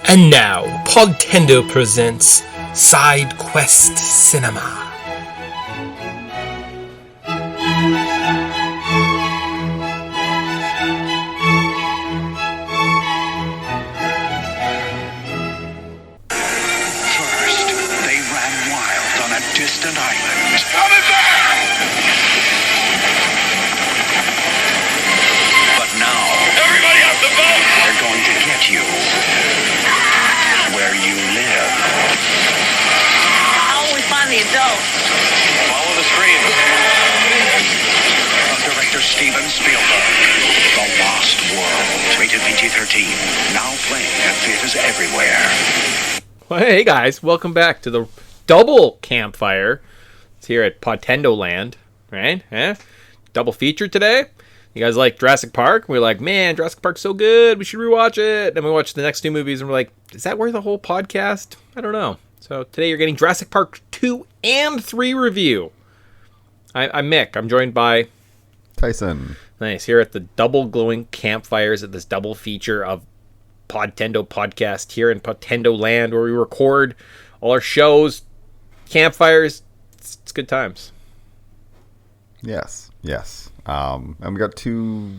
And now, Podtendo presents Sidequest Cinema. First, they ran wild on a distant island. Coming back! But now, everybody off the boat! They're going to get you where you live. How will we find the adults? Follow the screen. From director Steven Spielberg, The Lost World, rated PG-13, now playing at theaters everywhere. Well, hey guys, welcome back to the double campfire. It's here at Podtendo land, right? Double feature today. You guys like Jurassic Park? We're like, man, Jurassic Park's so good, we should rewatch it. And we watch the next two movies and we're like, is that worth the whole podcast? I don't know. So today you're getting Jurassic Park 2 and 3 review. I'm Mick. I'm joined by Tyson. Nice. Here at the double glowing campfires at this double feature of Podtendo podcast here in Podtendo land, where we record all our shows, campfires. It's good times. Yes. And we got two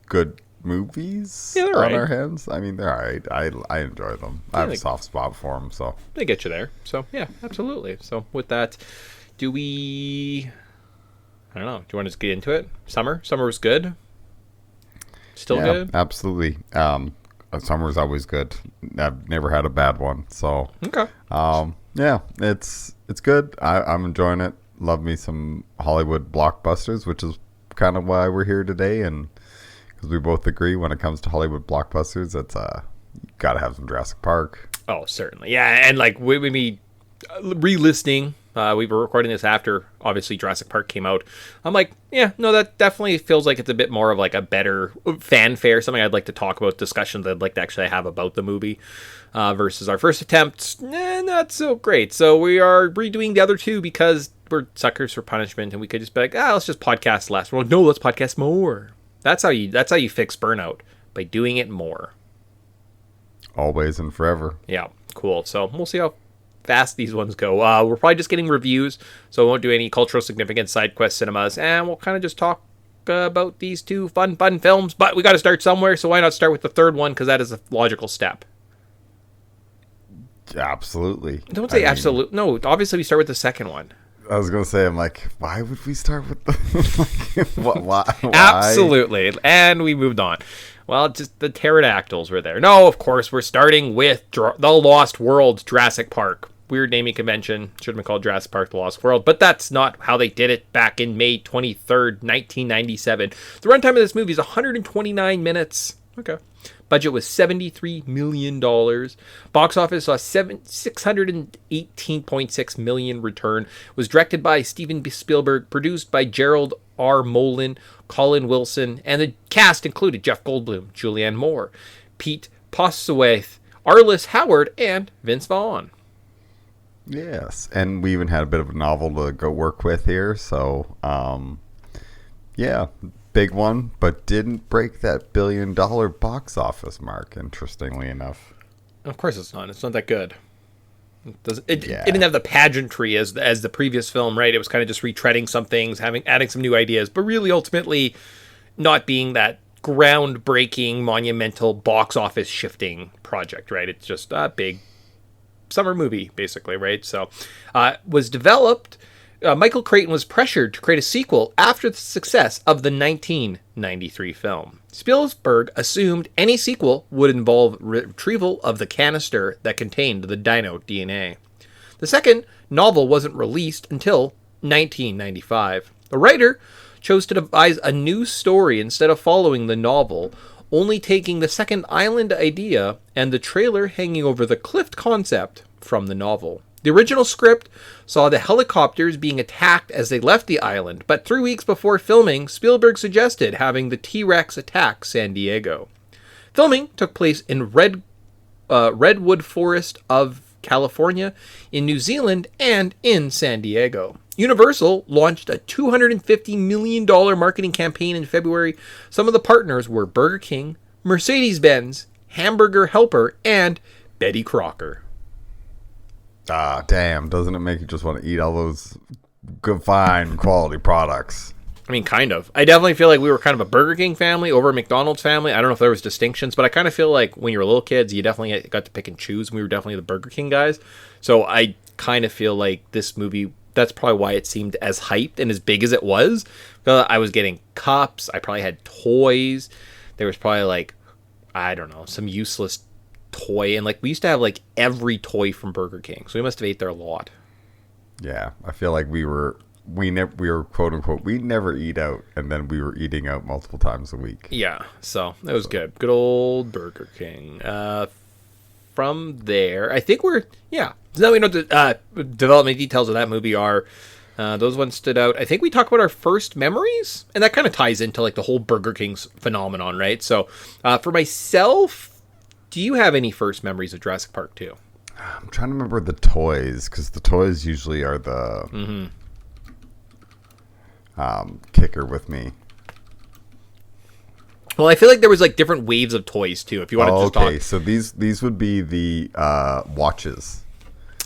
good movies Yeah, they're on right. our hands. I mean, they're all right. I enjoy them. I have a soft spot for them, so. They get you there. So yeah, absolutely. So with that, I don't know. Do you want to just get into it? Summer was good. Still Yeah, good. absolutely. Summer's always good. I've never had a bad one, so. Okay. Yeah, it's good. I'm enjoying it. Love me some Hollywood blockbusters, which is kind of why we're here today, and because we both agree when it comes to Hollywood blockbusters, it's got to have some Jurassic Park. Oh, certainly. Yeah, and like we re-listening. We were recording this after, obviously, Jurassic Park came out. I'm like, yeah, no, that definitely feels like it's a bit more of like a better fanfare, something I'd like to talk about, discussions I'd like to actually have about the movie, versus our first attempt, not so great. So we are redoing the other two because we're suckers for punishment, and we could just be like, let's just podcast less. We're like, no, let's podcast more. That's how you fix burnout, by doing it more. Always and forever. Yeah, cool. So we'll see how fast these ones go. We're probably just getting reviews, so we won't do any cultural significant Sidequest cinemas, and we'll kind of just talk about these two fun films. But we got to start somewhere, so why not start with the third one, because that is a logical step. Absolutely. Don't say absolute. No, obviously we start with the second one. I was gonna say, I'm like, why would we start with the? Why? Absolutely, and we moved on. Well, just the pterodactyls were there. No, of course, we're starting with The Lost World, Jurassic Park. Weird naming convention. Should have been called Jurassic Park, The Lost World. But that's not how they did it back in May 23rd, 1997. The runtime of this movie is 129 minutes. Okay. Budget was $73 million. Box office saw $618.6 million return. Was directed by Steven Spielberg, produced by Gerald R. Molin, Colin Wilson, and the cast included Jeff Goldblum, Julianne Moore, Pete Postlethwaite, Arliss Howard, and Vince Vaughn. Yes, and we even had a bit of a novel to go work with here, so yeah, big one, but didn't break that $1 billion box office mark, interestingly enough. Of course it's not. It's not that good. It didn't have the pageantry as the previous film, right? It was kind of just retreading some things, adding some new ideas, but really ultimately not being that groundbreaking, monumental, box office shifting project, right? It's just a big summer movie, basically, right? So, was developed. Michael Crichton was pressured to create a sequel after the success of the 1993 film. Spielberg assumed any sequel would involve retrieval of the canister that contained the dino DNA. The second novel wasn't released until 1995. The writer chose to devise a new story instead of following the novel, only taking the second island idea and the trailer hanging over the cliff concept from the novel. The original script saw the helicopters being attacked as they left the island, but 3 weeks before filming, Spielberg suggested having the T-Rex attack San Diego. Filming took place in Redwood Forest of California, in New Zealand, and in San Diego. Universal launched a $250 million marketing campaign in February. Some of the partners were Burger King, Mercedes-Benz, Hamburger Helper, and Betty Crocker. Ah, damn. Doesn't it make you just want to eat all those good, fine quality products? I mean, kind of. I definitely feel like we were kind of a Burger King family over a McDonald's family. I don't know if there was distinctions, but I kind of feel like when you were little kids, you definitely got to pick and choose. We were definitely the Burger King guys. So I kind of feel like this movie, that's probably why it seemed as hyped and as big as it was. I was getting cups. I probably had toys. There was probably like, I don't know, some useless toy. And like we used to have like every toy from Burger King. So we must have ate there a lot. Yeah, I feel like we were quote unquote, we never eat out, and then we were eating out multiple times a week. Yeah, so that was good. Good old Burger King. From there, I think we're, yeah. So now we know the development details of that movie are, those ones stood out. I think we talked about our first memories, and that kind of ties into like the whole Burger King's phenomenon, right? So for myself, do you have any first memories of Jurassic Park 2? I'm trying to remember the toys, because the toys usually are the kicker with me. Well, I feel like there was like different waves of toys too. If you want to just talk. Okay, so these would be the watches.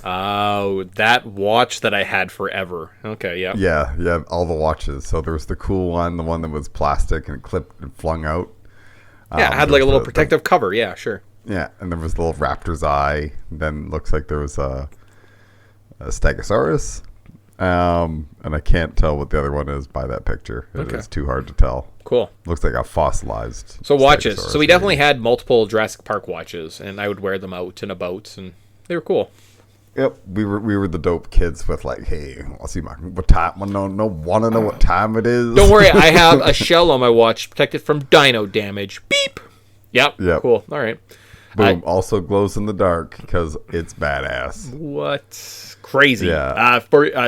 Oh, that watch that I had forever. Okay, yeah. Yeah, all the watches. So there was the cool one, the one that was plastic and clipped and flung out. Yeah, it had like a little protective cover. Yeah, sure. Yeah, and there was the little raptor's eye. Then looks like there was a Stegosaurus. And I can't tell what the other one is by that picture. It is too hard to tell. Cool. Looks like a fossilized. So watches. So we definitely had multiple Jurassic Park watches, and I would wear them out and about, and they were cool. Yep, we were the dope kids with like, hey, I'll see what time. Want to know what time it is? Don't worry, I have a shell on my watch protected from dino damage. Beep. Yep. Cool. All right. Boom. Also glows in the dark because it's badass. What? Crazy. Yeah.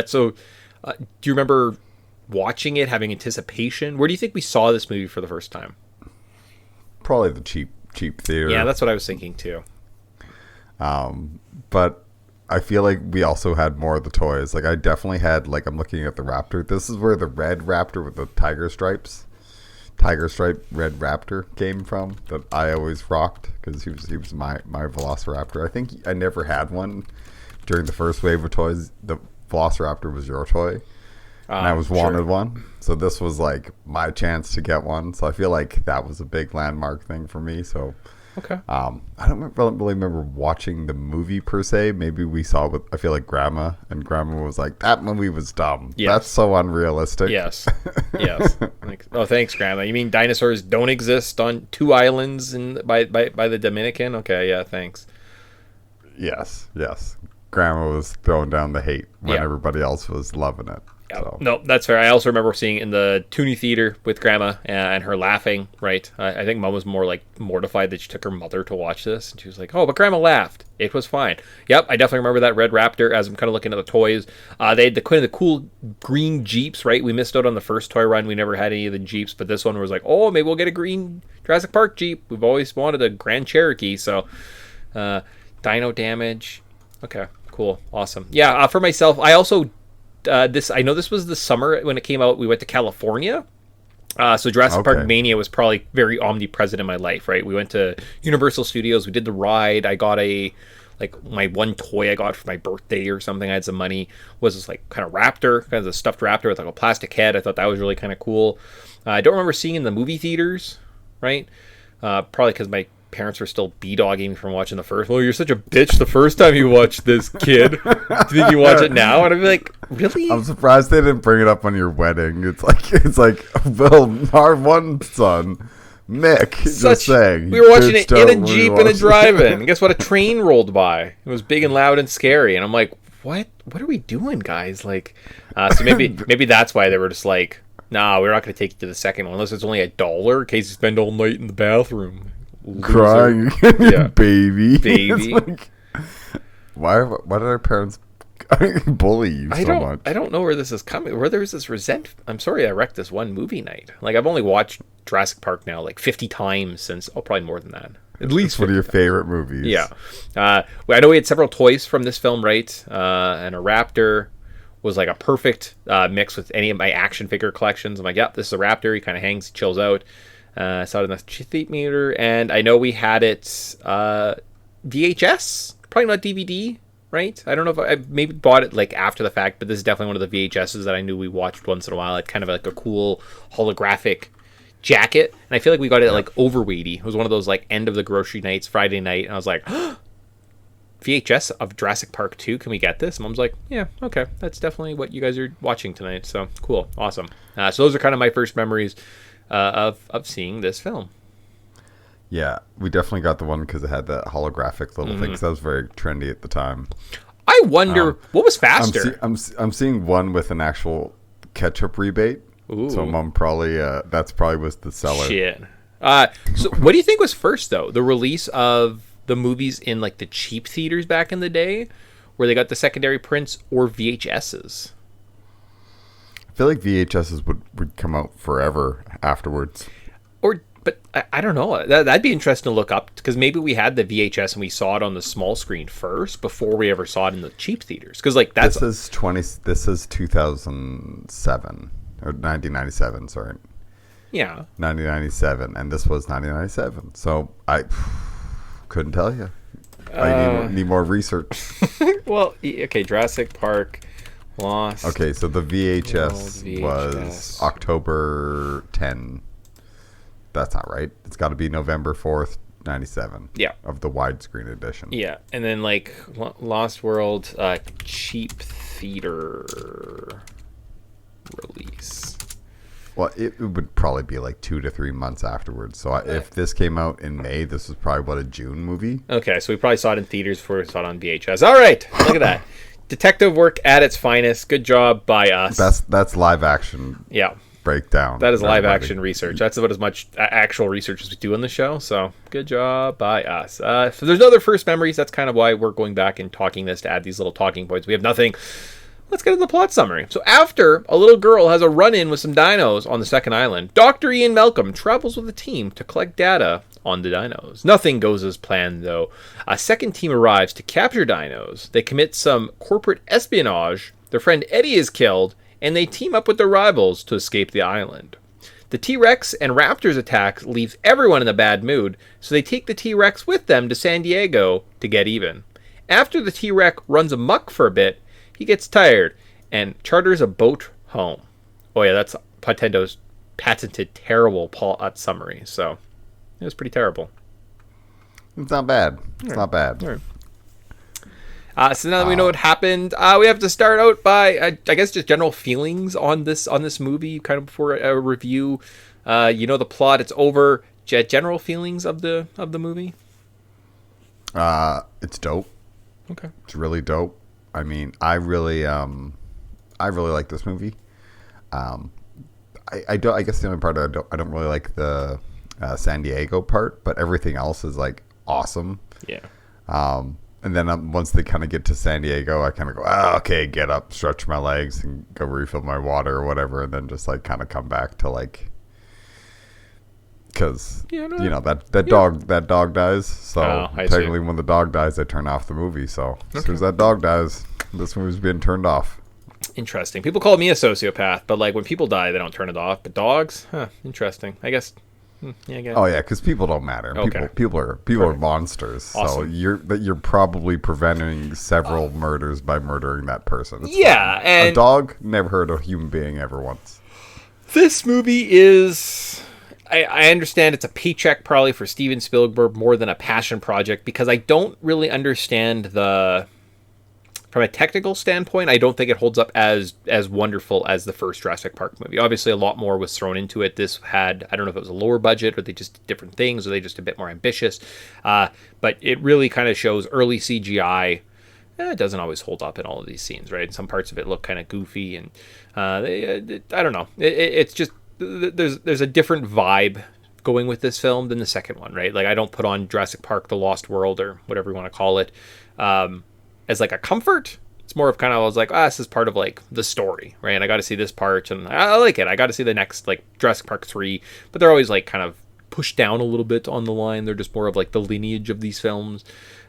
So, do you remember watching it, having anticipation? Where do you think we saw this movie for the first time? Probably the cheap theater. Yeah, that's what I was thinking too. But I feel like we also had more of the toys. Like I definitely had, like, I'm looking at the raptor. This is where the red raptor with the tiger stripe red raptor came from, that I always rocked because he was my velociraptor. I think I never had one during the first wave of toys. The velociraptor was your toy, and I was wanted one. So this was like my chance to get one. So I feel like that was a big landmark thing for me. So okay. I don't really remember watching the movie per se. Maybe we saw it with, I feel like, Grandma, and Grandma was like, that movie was dumb. Yes. That's so unrealistic. Yes. Oh, thanks, Grandma. You mean dinosaurs don't exist on 2 islands by the Dominican? Okay, yeah, thanks. Yes. Grandma was throwing down the hate when everybody else was loving it. Yeah. So. No, that's fair. I also remember seeing it in the Toonie Theater with Grandma and her laughing, right? I think Mom was more like mortified that she took her mother to watch this. And she was like, oh, but Grandma laughed. It was fine. Yep, I definitely remember that red raptor as I'm kind of looking at the toys. They had the cool green Jeeps, right? We missed out on the first toy run. We never had any of the Jeeps, but this one was like, oh, maybe we'll get a green Jurassic Park Jeep. We've always wanted a Grand Cherokee. So, dino damage. Okay, cool. Awesome. Yeah, for myself, I also... I know this was the summer when it came out. We went to California, so Jurassic Park Mania was probably very omnipresent in my life. Right, we went to Universal Studios. We did the ride. I got my one toy I got for my birthday or something. I had some money. Was this like kind of raptor, kind of a stuffed raptor with like a plastic head. I thought that was really kind of cool. I don't remember seeing it in the movie theaters, right? Probably because my parents were still b-dogging me from watching the first. Well, you're such a bitch the first time you watched this, kid. Do you think you watch it now? And I'd be like, really? I'm surprised they didn't bring it up on your wedding. It's like Bill, our one son, Mick, just saying. We were watching it in a Jeep in a drive-in. And guess what? A train rolled by. It was big and loud and scary. And I'm like, what are we doing, guys? Like, so maybe that's why they were just like, nah, we're not going to take you to the second one unless it's only $1 in case you spend all night in the bathroom. Crying, yeah. baby. Like, why did our parents bully you so much? I don't know where this is coming. Where there's this I'm sorry I wrecked this one movie night. Like, I've only watched Jurassic Park now like 50 times since. Oh, probably more than that. At least one of your favorite movies. Yeah. I know we had several toys from this film, right? And a raptor was like a perfect mix with any of my action figure collections. I'm like, yep, this is a raptor. He kind of hangs, chills out. Saw it in the theater, and I know we had it VHS, probably not DVD, right? I don't know if I maybe bought it like after the fact, but this is definitely one of the VHSs that I knew we watched once in a while. It kind of like a cool holographic jacket, and I feel like we got it like overweighty. It was one of those like end of the grocery nights, Friday night, and I was like, VHS of Jurassic Park 2, can we get this? Mom's like, yeah, okay, that's definitely what you guys are watching tonight, so cool, awesome. So those are kind of my first memories of seeing this film. Yeah, we definitely got the one because it had that holographic little thing, 'cause that was very trendy at the time. I wonder, what was faster? I'm seeing one with an actual ketchup rebate. Ooh. So Mom probably, that's probably was the seller. Shit. So what do you think was first, though? The release of the movies in like the cheap theaters back in the day, where they got the secondary prints, or VHSs? I feel like VHSs would come out forever afterwards. But I don't know. That'd be interesting to look up, because maybe we had the VHS and we saw it on the small screen first before we ever saw it in the cheap theaters. Because like that's This is 2007 or 1997. Sorry. Yeah. 1997, and this was 1997. So I couldn't tell you. I need more research. Well, okay, Jurassic Park Lost. Okay, so the VHS was October 10. That's not right. It's got to be November 4th, 97. Yeah. Of the widescreen edition. Yeah, and then like Lost World cheap theater release. Well, it would probably be like 2 to 3 months afterwards. So if this came out in May, this was probably, a June movie? Okay, so we probably saw it in theaters before we saw it on VHS. All right, look at that. Detective work at its finest. Good job by us. That's live action. Yeah. Breakdown. That is live action research. That's about as much actual research as we do on the show. So good job by us. So there's no other first memories. That's kind of why we're going back and talking this to add these little talking points. We have nothing. Let's get into the plot summary. So after a little girl has a run-in with some dinos on the second island, Dr. Ian Malcolm travels with a team to collect data on the dinos. Nothing goes as planned, though. A second team arrives to capture dinos. They commit some corporate espionage. Their friend Eddie is killed, and they team up with their rivals to escape the island. The T-Rex and Raptors attack leaves everyone in a bad mood, so they take the T-Rex with them to San Diego to get even. After the T-Rex runs amok for a bit, he gets tired and charters a boat home. Oh yeah, that's Podtendo's patented terrible plot summary, so it was pretty terrible. It's not bad. It's not bad. All right. So now that we know what happened, we have to start out by, I guess, just general feelings on this movie, kind of before a review. The plot, it's over. General feelings of the movie. It's dope. Okay. It's really dope. I mean, I really like this movie. I guess the only part I don't really like the San Diego part, but everything else is like awesome. Yeah. And then once they kind of get to San Diego, I kind of go, okay, get up, stretch my legs, and go refill my water or whatever, and then just like kind of come back to like, because that dog dies. So technically, when the dog dies, I turn off the movie. So as soon as that dog dies, this movie's being turned off. Interesting. People call me a sociopath, but like when people die, they don't turn it off. But dogs, interesting. I guess. Yeah, I guess. Oh yeah, because people don't matter. Okay. People are monsters. Awesome. So you're probably preventing several murders by murdering that person. It's fine. And a dog never hurt a human being ever once. This movie is. I understand it's a paycheck probably for Steven Spielberg more than a passion project, because I don't really understand from a technical standpoint, I don't think it holds up as wonderful as the first Jurassic Park movie. Obviously, a lot more was thrown into it. This had, I don't know if it was a lower budget or they just did different things or they just a bit more ambitious. But it really kind of shows early CGI. It doesn't always hold up in all of these scenes, right? Some parts of it look kind of goofy, and I don't know. It's just there's a different vibe going with this film than the second one, right? Like I don't put on Jurassic Park: The Lost World or whatever you want to call it as like a comfort. It's more of kind of, I was like, this is part of like the story, right? And I got to see this part, and I like it. I got to see the next like Jurassic Park 3, but they're always like kind of pushed down a little bit on the line. They're just more of like the lineage of these films.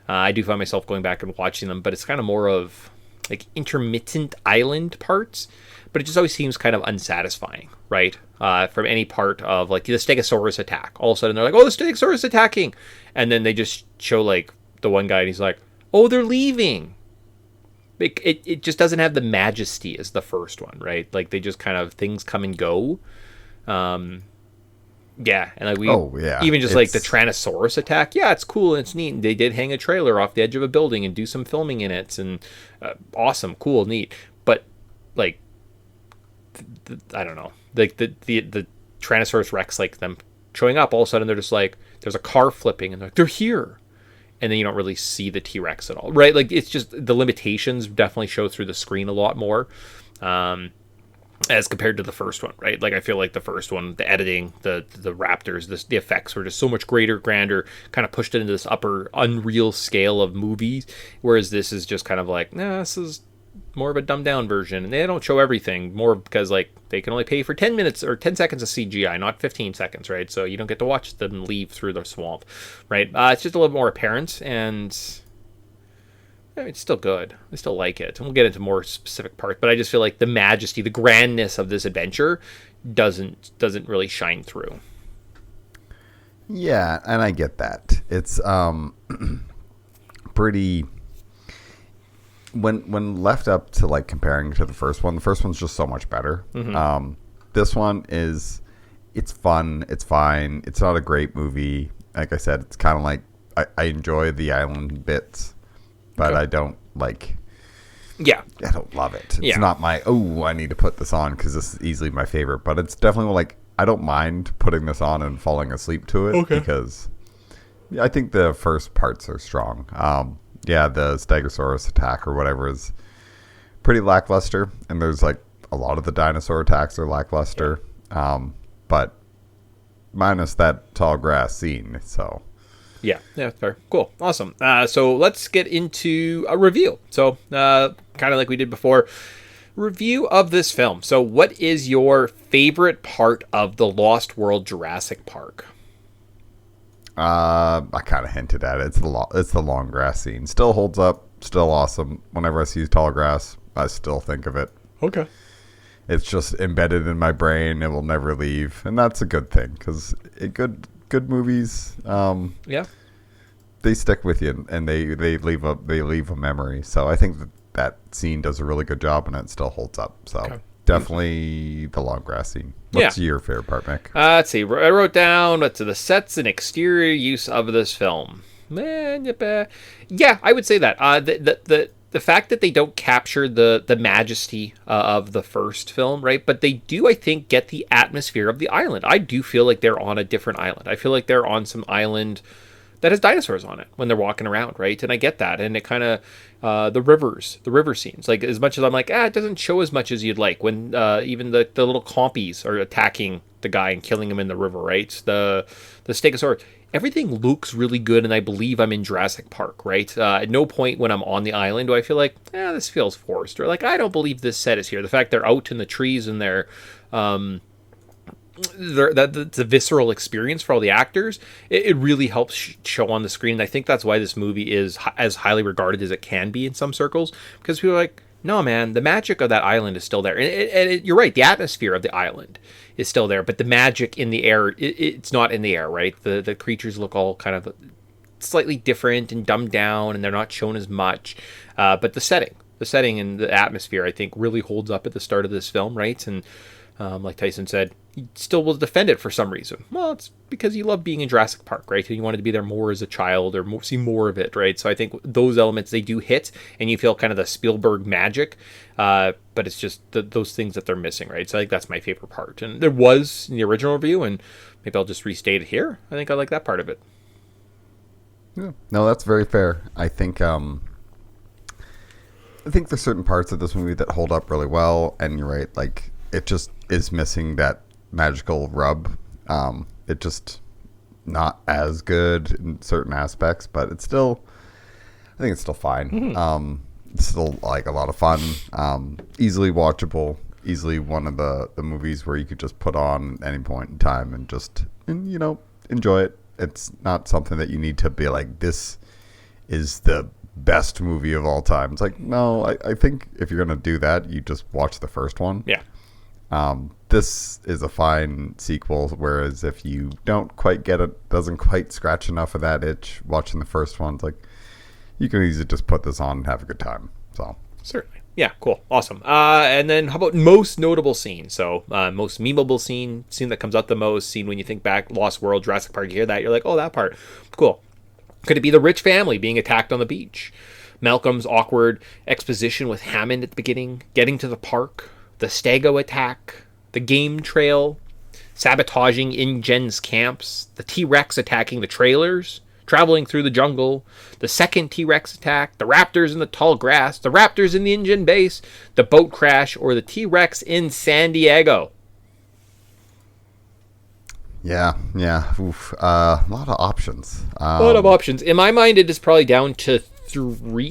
I do find myself going back and watching them, but it's kind of more of like intermittent island parts, but it just always seems kind of unsatisfying, right? From any part of like the Stegosaurus attack. All of a sudden they're like, oh, the Stegosaurus attacking. And then they just show like the one guy, and he's like, "Oh, they're leaving." It just doesn't have the majesty as the first one, right? Like they just kind of things come and go. Yeah, and like even just like the Tyrannosaurus attack, yeah, it's cool and it's neat. And they did hang a trailer off the edge of a building and do some filming in it, and awesome, cool, neat. But like, I don't know, like the Tyrannosaurus Rex, like them showing up, all of a sudden they're just like, there's a car flipping, and they're here, and then you don't really see the T-Rex at all, right? Like it's just the limitations definitely show through the screen a lot more. As compared to the first one, right? Like I feel like the first one, the editing, the raptors, the effects were just so much greater, grander, kind of pushed it into this upper unreal scale of movies, whereas this is just kind of like, nah, this is more of a dumbed down version, and they don't show everything, more because like they can only pay for 10 minutes or 10 seconds of CGI, not 15 seconds, right? So you don't get to watch them leave through the swamp, right? It's just a little more apparent, and it's still good. I still like it. And we'll get into more specific parts, but I just feel like the majesty, the grandness of this adventure doesn't really shine through. Yeah, and I get that. It's pretty when left up to like comparing to the first one's just so much better. Mm-hmm. This one it's fun, it's fine. It's not a great movie. Like I said, it's kind of like I enjoy the island bits. But okay. I don't like. Yeah, I don't love it. It's not my I need to put this on because this is easily my favorite. But it's definitely like I don't mind putting this on and falling asleep to it because I think the first parts are strong. The Stegosaurus attack or whatever is pretty lackluster, and there's like a lot of the dinosaur attacks are lackluster. But minus that tall grass scene, so. Yeah, fair. Cool. Awesome. So let's get into a review. So kind of like we did before, review of this film. So what is your favorite part of the Lost World Jurassic Park? I kind of hinted at it. It's the long grass scene. Still holds up. Still awesome. Whenever I see tall grass, I still think of it. Okay. It's just embedded in my brain. It will never leave. And that's a good thing because good movies, they stick with you and they leave a memory. So I think that scene does a really good job and it still holds up. So definitely the long grass scene. What's your favorite part, Mick? Let's see. I wrote down the sets and exterior use of this film. Yeah, I would say that the fact that they don't capture the majesty of the first film, right? But they do, I think, get the atmosphere of the island. I do feel like they're on a different island. I feel like they're on some island that has dinosaurs on it when they're walking around, right? And I get that. And it kind of, the river scenes, like as much as I'm like, it doesn't show as much as you'd like when even the little compies are attacking the guy and killing him in the river, right? The Stegosaurus. Everything looks really good, and I believe I'm in Jurassic Park, right? At no point when I'm on the island do I feel like, this feels forced, or like, I don't believe this set is here. The fact they're out in the trees and that's a visceral experience for all the actors. It really helps show on the screen, and I think that's why this movie is as highly regarded as it can be in some circles, because people are like, no, man, the magic of that island is still there. And you're right, the atmosphere of the island is still there, but the magic in the air, it's not in the air, right? The creatures look all kind of slightly different and dumbed down, and they're not shown as much. But the setting and the atmosphere, I think, really holds up at the start of this film, right? And like Tyson said, he still will defend it for some reason. Well, it's because you love being in Jurassic Park, right? And you wanted to be there more as a child or see more of it, right? So I think those elements, they do hit, and you feel kind of the Spielberg magic, but it's just those things that they're missing, right? So I think that's my favorite part. And there was in the original review, and maybe I'll just restate it here. I think I like that part of it. Yeah. No, that's very fair. I think there's certain parts of this movie that hold up really well, and you're right, like it just is missing that magical rub. It just not as good in certain aspects, but I think it's still fine. Mm-hmm. It's still like a lot of fun, easily watchable, easily one of the movies where you could just put on at any point in time and enjoy it. It's not something that you need to be like, this is the best movie of all time. It's like, no, I think if you're going to do that, you just watch the first one. Yeah. This is a fine sequel, whereas if you don't quite get it, doesn't quite scratch enough of that itch, watching the first one, it's like, you can easily just put this on and have a good time. So Certainly. Yeah, cool. Awesome. And then how about most notable scene? So most memeable scene that comes out the most, scene when you think back, Lost World, Jurassic Park, you hear that, you're like, oh, that part. Cool. Could it be the rich family being attacked on the beach? Malcolm's awkward exposition with Hammond at the beginning, getting to the park, the Stego attack, the game trail, sabotaging InGen's camps, the T-Rex attacking the trailers, traveling through the jungle, the second T-Rex attack, the raptors in the tall grass, the raptors in the InGen base, the boat crash, or the T-Rex in San Diego. yeah. Oof. A lot of options. A lot of options. In my mind, it is probably down to 3,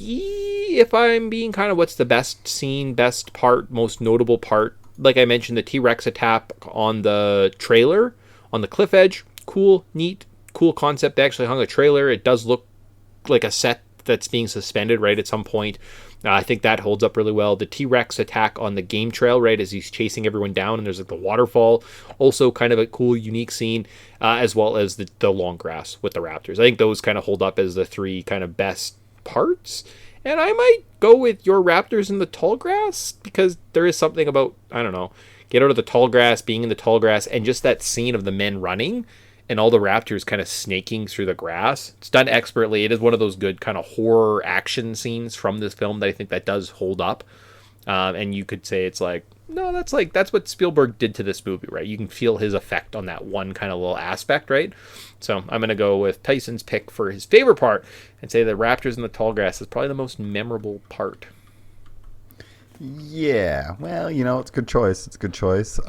if I'm being kind of what's the best scene, best part, most notable part. Like I mentioned, the T-Rex attack on the trailer, on the cliff edge. Cool, neat, cool concept. They actually hung a trailer. It does look like a set that's being suspended right at some point. I think that holds up really well. The T-Rex attack on the game trail, right, as he's chasing everyone down, and there's like the waterfall. Also kind of a cool, unique scene, as well as the long grass with the raptors. I think those kind of hold up as the 3 kind of best parts. And I might go with your raptors in the tall grass, because there is something about, I don't know, get out of the tall grass, being in the tall grass, and just that scene of the men running and all the raptors kind of snaking through the grass. It's done expertly. It is one of those good kind of horror action scenes from this film that I think that does hold up. And you could say it's like, no, that's what Spielberg did to this movie, right? You can feel his effect on that one kind of little aspect, right? So I'm going to go with Tyson's pick for his favorite part and say the raptors in the tall grass is probably the most memorable part. Yeah, well, it's a good choice. It's a good choice.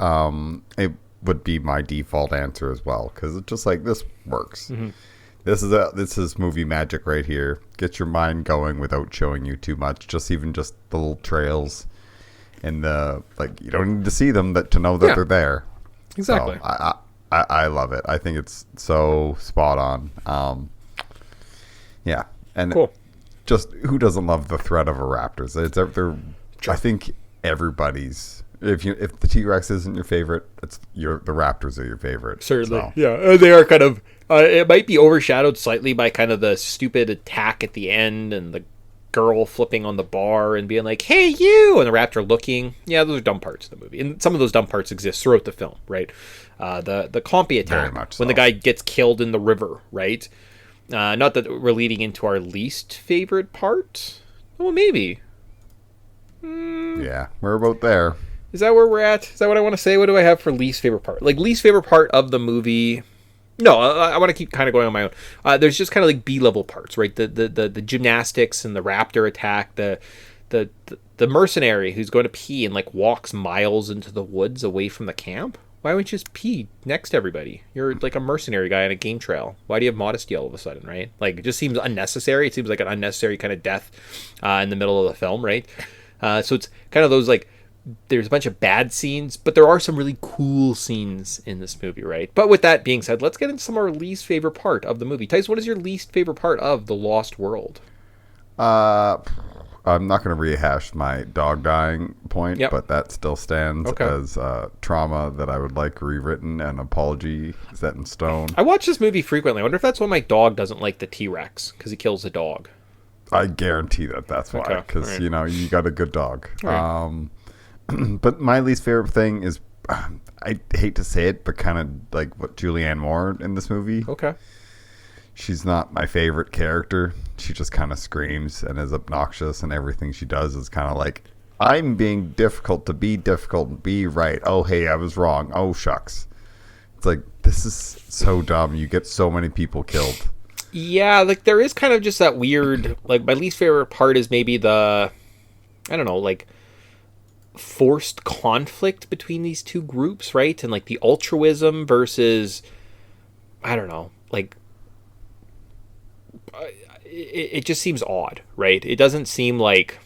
It would be my default answer as well, because it's just like, this works. Mm-hmm. This is movie magic right here. Get your mind going without showing you too much. Just the little trails and you don't need to see them to know that they're there. Exactly. So I love it. I think it's so spot on. Yeah, and cool. Just who doesn't love the threat of a raptor? I think everybody's. If the T-Rex isn't your favorite, the raptors are your favorite. Certainly, so. Yeah. They are kind of. It might be overshadowed slightly by kind of the stupid attack at the end and the girl flipping on the bar and being like, "Hey, you!" and the raptor looking. Yeah, those are dumb parts of the movie, and some of those dumb parts exist throughout the film, right? The Compy attack when the guy gets killed in the river, right? Not that we're leading into our least favorite part. Well, maybe. Yeah, we're about there. Is that where we're at? Is that what I want to say? What do I have for least favorite part? Like, least favorite part of the movie. No, I want to keep kind of going on my own. There's just kind of like B-level parts, right? The gymnastics and the raptor attack, the mercenary who's going to pee and like walks miles into the woods away from the camp. Why wouldn't you just pee next to everybody? You're like a mercenary guy on a game trail. Why do you have modesty all of a sudden, right? Like, it just seems unnecessary. It seems like an unnecessary kind of death in the middle of the film, right? So it's kind of those like, there's a bunch of bad scenes, but there are some really cool scenes in this movie, right? But with that being said, let's get into some of our least favorite part of the movie. Tyson, what is your least favorite part of The Lost World? I'm not going to rehash my dog dying point, but that still stands as trauma that I would like rewritten and apology set in stone. I watch this movie frequently. I wonder if that's why my dog doesn't like the T-Rex, because he kills the dog. I guarantee that's why, because, you got a good dog. Right. But my least favorite thing is, I hate to say it, but kind of like what Julianne Moore in this movie. Okay. She's not my favorite character. She just kind of screams and is obnoxious, and everything she does is kind of like, I'm being difficult to be difficult and be right. Oh, hey, I was wrong. Oh, shucks. It's like, this is so dumb. You get so many people killed. Yeah, like there is kind of just that weird, like my least favorite part is maybe the, I don't know, like forced conflict between these two groups, right? And like the altruism versus, I don't know, like it just seems odd, right? It doesn't seem like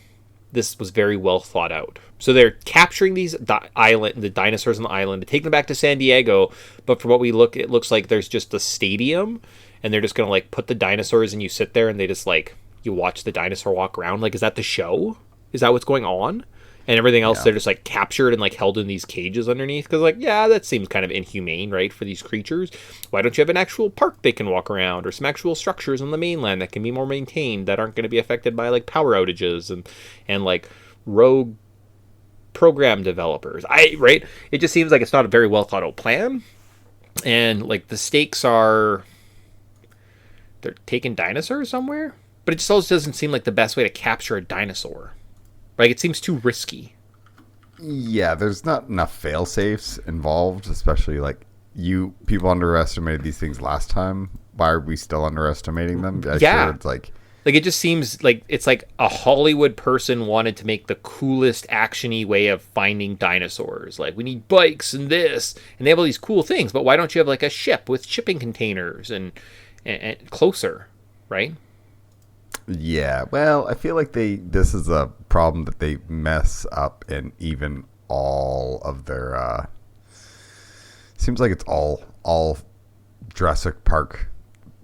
this was very well thought out. So they're capturing these the dinosaurs on the island to take them back to San Diego, but from what we look, it looks like there's just a stadium, and they're just gonna like put the dinosaurs and you sit there and they just like you watch the dinosaur walk around. Like, is that the show? Is that what's going on? and everything else they're just like captured and like held in these cages underneath. Because like, yeah, that seems kind of inhumane, right, for these creatures. Why don't you have an actual park they can walk around, or some actual structures on the mainland that can be more maintained, that aren't going to be affected by like power outages and like rogue program developers? Right, it just seems like it's not a very well thought out plan. And like the stakes are, they're taking dinosaurs somewhere, but it just also doesn't seem like the best way to capture a dinosaur. Like, it seems too risky. Yeah, there's not enough fail safes involved, especially like people underestimated these things last time. Why are we still underestimating them? Yeah, sure it's like it just seems like it's like a Hollywood person wanted to make the coolest actiony way of finding dinosaurs. Like, we need bikes and this, and they have all these cool things. But why don't you have like a ship with shipping containers and closer, right? Yeah, well, I feel like this is a problem that they mess up in even all of their seems like it's all Jurassic Park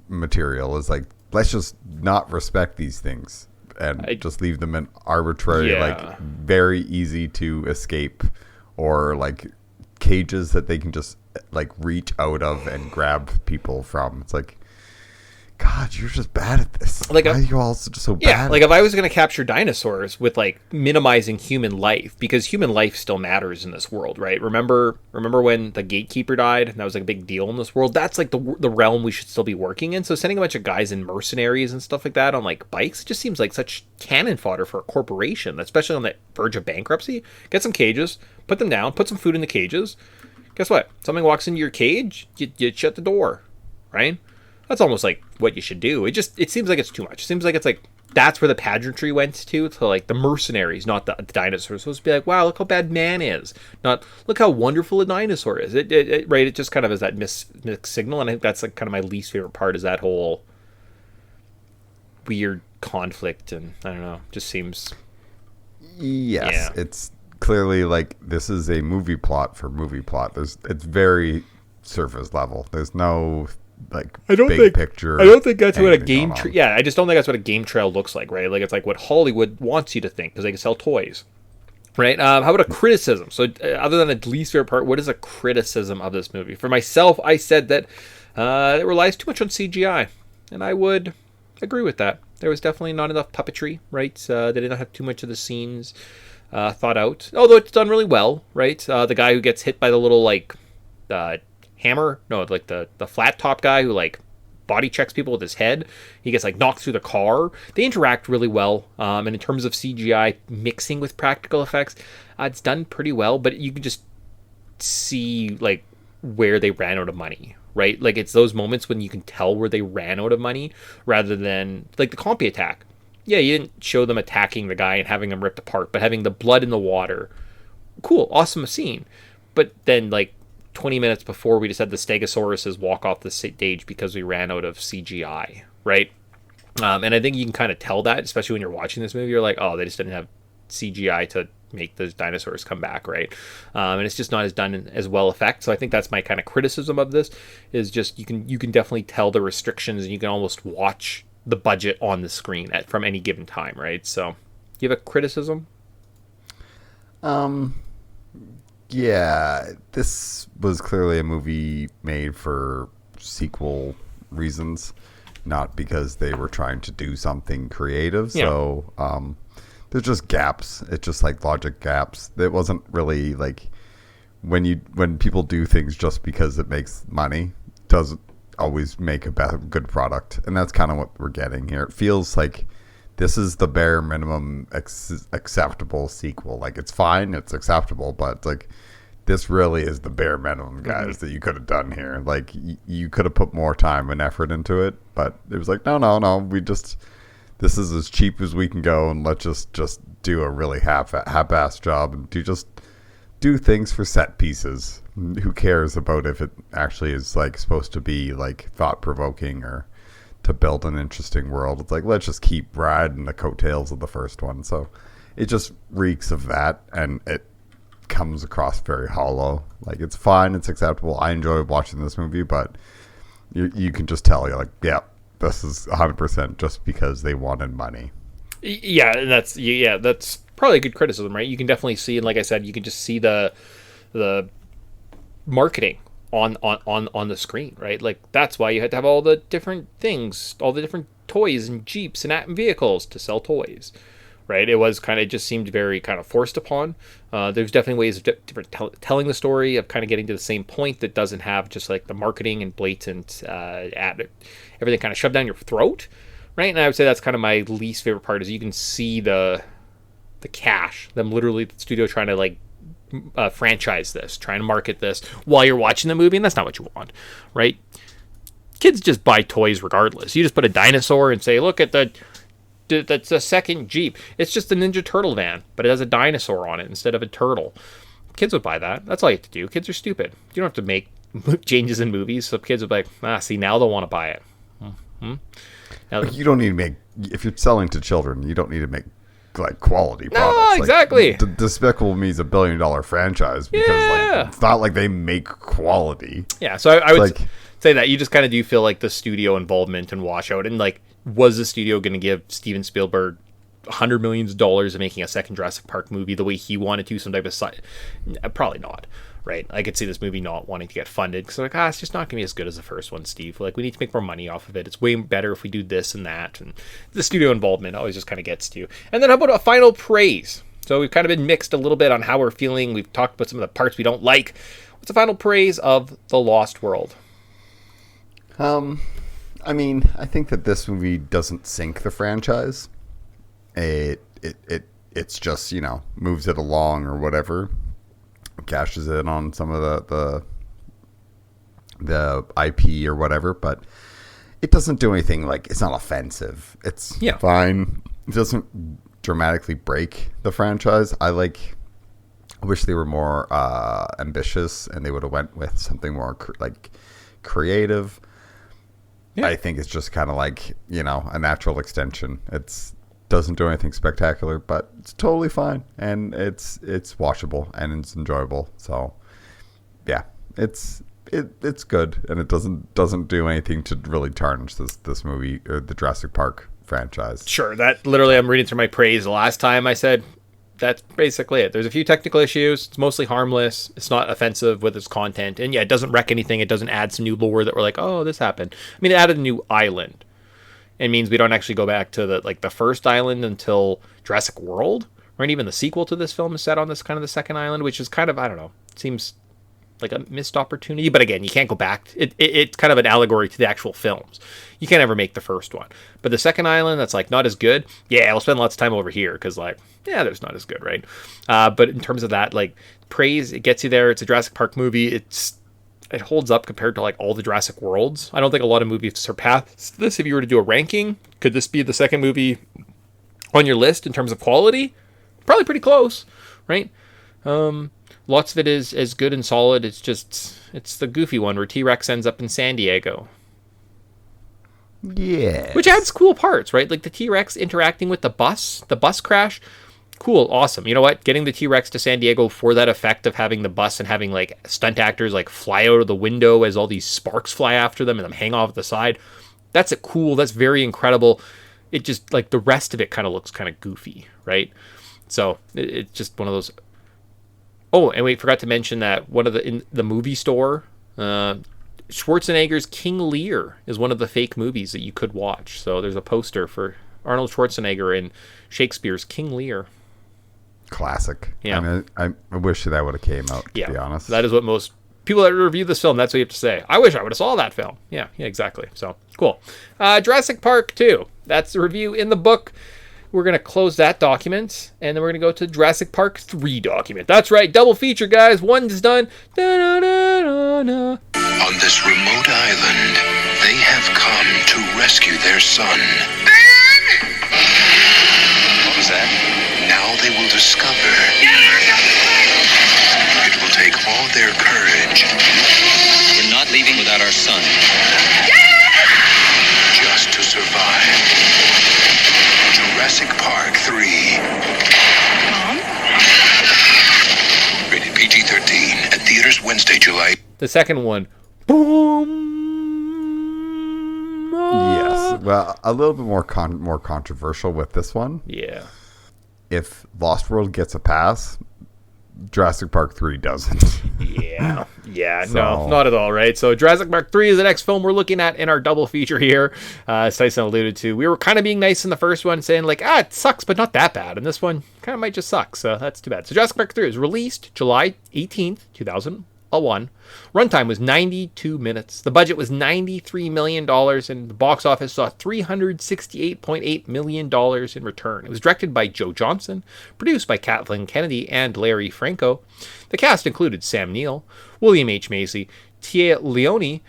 material is like, let's just not respect these things and just leave them in arbitrary, like very easy to escape, or like cages that they can just like reach out of and grab people from. It's like, God, you're just bad at this. Like, why are you all just so bad? Yeah, like if I was going to capture dinosaurs with like minimizing human life, because human life still matters in this world, right? Remember when the gatekeeper died? And that was like a big deal in this world. That's like the realm we should still be working in. So sending a bunch of guys in mercenaries and stuff like that on like bikes just seems like such cannon fodder for a corporation, especially on the verge of bankruptcy. Get some cages, put them down, put some food in the cages. Guess what? Something walks into your cage, you shut the door, right? That's almost like what you should do. It seems like it's too much. It seems like it's like that's where the pageantry went to like the mercenaries, not the dinosaurs. Supposed to be like, wow, look how bad man is, not look how wonderful a dinosaur is. Right? It just kind of is that mixed signal, and I think that's like kind of my least favorite part, is that whole weird conflict, and I don't know, just seems. Yes, it's clearly like this is a movie plot for movie plot. It's very surface level. There's no like big picture. I don't think that's what a game I just don't think that's what a game trail looks like, right? Like, it's like what Hollywood wants you to think, because they can sell toys, right? How about a criticism? So other than the least favorite part, what is a criticism of this movie? For myself, I said that it relies too much on CGI, and I would agree with that. There was definitely not enough puppetry, right? They did not have too much of the scenes thought out, although it's done really well, right? The guy who gets hit by the little like hammer, no, like the flat top guy who like body checks people with his head, he gets like knocked through the car. They interact really well, and in terms of CGI mixing with practical effects, it's done pretty well. But you can just see like where they ran out of money, right? Like, it's those moments when you can tell where they ran out of money, rather than like the Compy attack. Yeah, you didn't show them attacking the guy and having him ripped apart, but having the blood in the water, cool, awesome scene. But then like 20 minutes before, we just had the Stegosauruses walk off the stage because we ran out of CGI, right? And I think you can kind of tell that, especially when you're watching this movie. You're like, oh, they just didn't have CGI to make those dinosaurs come back, right? And it's just not as done as well effect. So I think that's my kind of criticism of this, is just you can definitely tell the restrictions, and you can almost watch the budget on the screen from any given time, right? So, you have a criticism? Yeah, this was clearly a movie made for sequel reasons, not because they were trying to do something creative. Yeah. So there's just gaps. It's just like logic gaps. It wasn't really like when people do things just because it makes money, doesn't always make a good product. And that's kind of what we're getting here. It feels like this is the bare minimum acceptable sequel. Like, it's fine, it's acceptable, but like, this really is the bare minimum, guys, that you could have done here. Like, you could have put more time and effort into it, but it was like, no, this is as cheap as we can go, and let's just do a really half-assed job and do things for set pieces. Who cares about if it actually is like supposed to be like thought-provoking or to build an interesting world? It's like, let's just keep riding the coattails of the first one. So it just reeks of that, and it comes across very hollow. Like, it's fine, it's acceptable. I enjoy watching this movie, but you can just tell, you're like, yeah, this is 100% just because they wanted money. Yeah, that's probably a good criticism, right? You can definitely see, and like I said, you can just see the marketing on the screen, right? Like that's why you had to have all the different things, all the different toys and Jeeps and vehicles to sell toys, right? It was kind of just seemed very kind of forced upon. There's definitely ways of different telling the story, of kind of getting to the same point that doesn't have just like the marketing and blatant everything kind of shoved down your throat, right? And I would say that's kind of my least favorite part, is you can see the cash, them literally the studio trying to like franchise this, trying to market this while you're watching the movie, and that's not what you want, right? Kids just buy toys regardless. You just put a dinosaur and say, look at that's a second Jeep. It's just a Ninja Turtle van, but it has a dinosaur on it instead of a turtle. Kids would buy that. That's all you have to do. Kids are stupid. You don't have to make changes in movies, so kids would be like, see, now they'll want to buy it. Now, you don't need to make, if you're selling to children, you don't need to make like quality products. No, exactly. Like, Despicable Me is $1 billion franchise because like it's not like they make quality. Yeah, so I would say that you just kind of do feel like the studio involvement and washout, and like, was the studio going to give Steven Spielberg $100 million of making a second Jurassic Park movie the way he wanted to, some type of side? Probably not. Right, I could see this movie not wanting to get funded because like, it's just not going to be as good as the first one, Steve. Like, we need to make more money off of it. It's way better if we do this and that. And the studio involvement always just kind of gets to you. And then how about a final praise? So we've kind of been mixed a little bit on how we're feeling. We've talked about some of the parts we don't like. What's the final praise of The Lost World? I mean, I think that this movie doesn't sink the franchise. It's just, you know, moves it along or whatever. Cashes in on some of the IP or whatever, but it doesn't do anything. Like, it's not offensive. It's fine. It doesn't dramatically break the franchise. I wish they were more ambitious and they would have went with something more creative. I think it's just kind of like, you know, a natural extension. It's doesn't do anything spectacular, but it's totally fine, and it's watchable and it's enjoyable. So yeah, it's good, and it doesn't do anything to really tarnish this movie or the Jurassic Park franchise. Sure, that literally, I'm reading through my praise. The last time I said that's basically it. There's a few technical issues. It's mostly harmless. It's not offensive with its content, and yeah, it doesn't wreck anything. It doesn't add some new lore that we're like, oh, this happened. I mean, it added a new island. It means we don't actually go back to the first island until Jurassic World, right? Even the sequel to this film is set on this kind of the second island, which is kind of, I don't know, seems like a missed opportunity. But again, you can't go back. It's kind of an allegory to the actual films. You can't ever make the first one. But the second island that's like not as good, yeah, we'll spend lots of time over here because like, yeah, there's not as good, right? But in terms of that, like, praise, it gets you there. It's a Jurassic Park movie. It holds up compared to like all the Jurassic Worlds. I don't think a lot of movies surpass this. If you were to do a ranking, could this be the second movie on your list in terms of quality? Probably pretty close, right? Lots of it is as good and solid. It's the goofy one where T-Rex ends up in San Diego. Yeah. Which adds cool parts, right? Like the T-Rex interacting with the bus crash. Cool, awesome. You know what? Getting the T-Rex to San Diego for that effect of having the bus and having like stunt actors like fly out of the window as all these sparks fly after them and them hang off the side. That's that's very incredible. It just like the rest of it kind of looks kind of goofy, right? So it's just one of those. Oh, and we forgot to mention that in the movie store, Schwarzenegger's King Lear is one of the fake movies that you could watch. So there's a poster for Arnold Schwarzenegger in Shakespeare's King Lear. Classic. Yeah. I mean, I wish that would have came out, to be honest. That is what most people that review this film, that's what you have to say. I wish I would have saw that film. Yeah, exactly. So, cool. Jurassic Park 2. That's the review in the book. We're going to close that document, and then we're going to go to Jurassic Park 3 document. That's right, double feature, guys. One's done. Da-da-da-da-da. On this remote island, they have come to rescue their son. What was that? Now they will discover it will take all their courage. We're not leaving without our son. Just to survive. Jurassic Park 3. Mom? Rated PG-13 at theaters Wednesday, July. The second one. Boom. Yes. Well, a little bit more controversial with this one. Yeah. if Lost World gets a pass, Jurassic Park 3 doesn't. Yeah, no, not at all, right? So Jurassic Park 3 is the next film we're looking at in our double feature here. As Tyson alluded to, we were kind of being nice in the first one, saying like, it sucks, but not that bad. And this one kind of might just suck, so that's too bad. So Jurassic Park 3 was released July 18th, 2001. Runtime was 92 minutes. The budget was $93 million, and the box office saw $368.8 million in return. It was directed by Joe Johnston, produced by Kathleen Kennedy and Larry Franco. The cast included Sam Neill, William H. Macy, Tia Leone,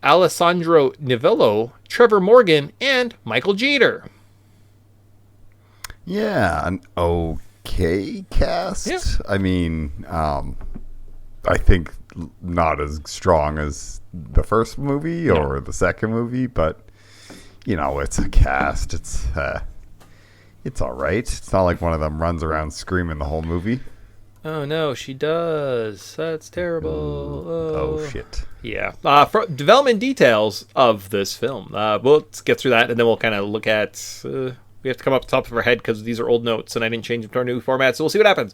Alessandro Nivello, Trevor Morgan, and Michael Jeter. Yeah, an okay cast. Yeah. I mean, I think not as strong as the first movie or the second movie, but it's a cast. It's all right. It's not like one of them runs around screaming the whole movie. Oh no, she does. That's terrible. Oh shit. Yeah. For development details of this film, let's get through that, and then we'll kind of look at. We have to come up the top of our head because these are old notes, and I didn't change them to our new format, so we'll see what happens.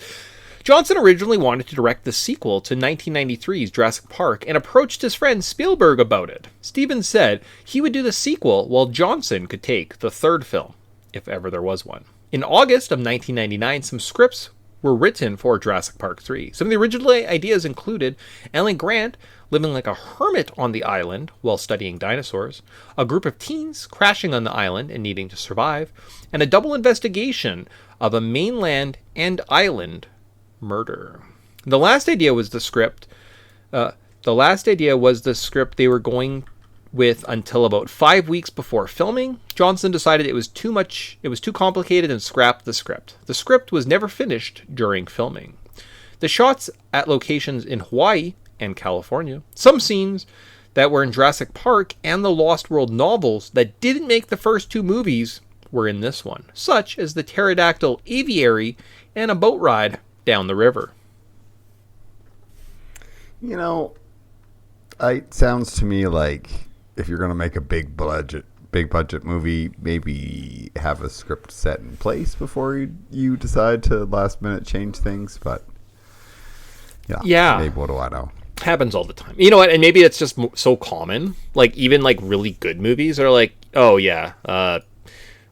Johnson originally wanted to direct the sequel to 1993's Jurassic Park and approached his friend Spielberg about it. Stevens said he would do the sequel while Johnson could take the third film, if ever there was one. In August of 1999, some scripts were written for Jurassic Park 3. Some of the original ideas included Alan Grant living like a hermit on the island while studying dinosaurs, a group of teens crashing on the island and needing to survive, and a double investigation of a mainland and island murder. The last idea was the script they were going with until about 5 weeks before filming. Johnson decided it was too complicated and scrapped the script. The script was never finished during filming. The shots at locations in Hawaii and California, some scenes that were in Jurassic Park and the Lost World novels that didn't make the first two movies were in this one, such as the pterodactyl aviary and a boat ride down the river. It sounds to me like if you're going to make a big budget movie, maybe have a script set in place before you decide to last minute change things. But yeah, maybe, what do I know? Happens all the time. You know what? And maybe it's just so common. Like even like really good movies are like, oh yeah,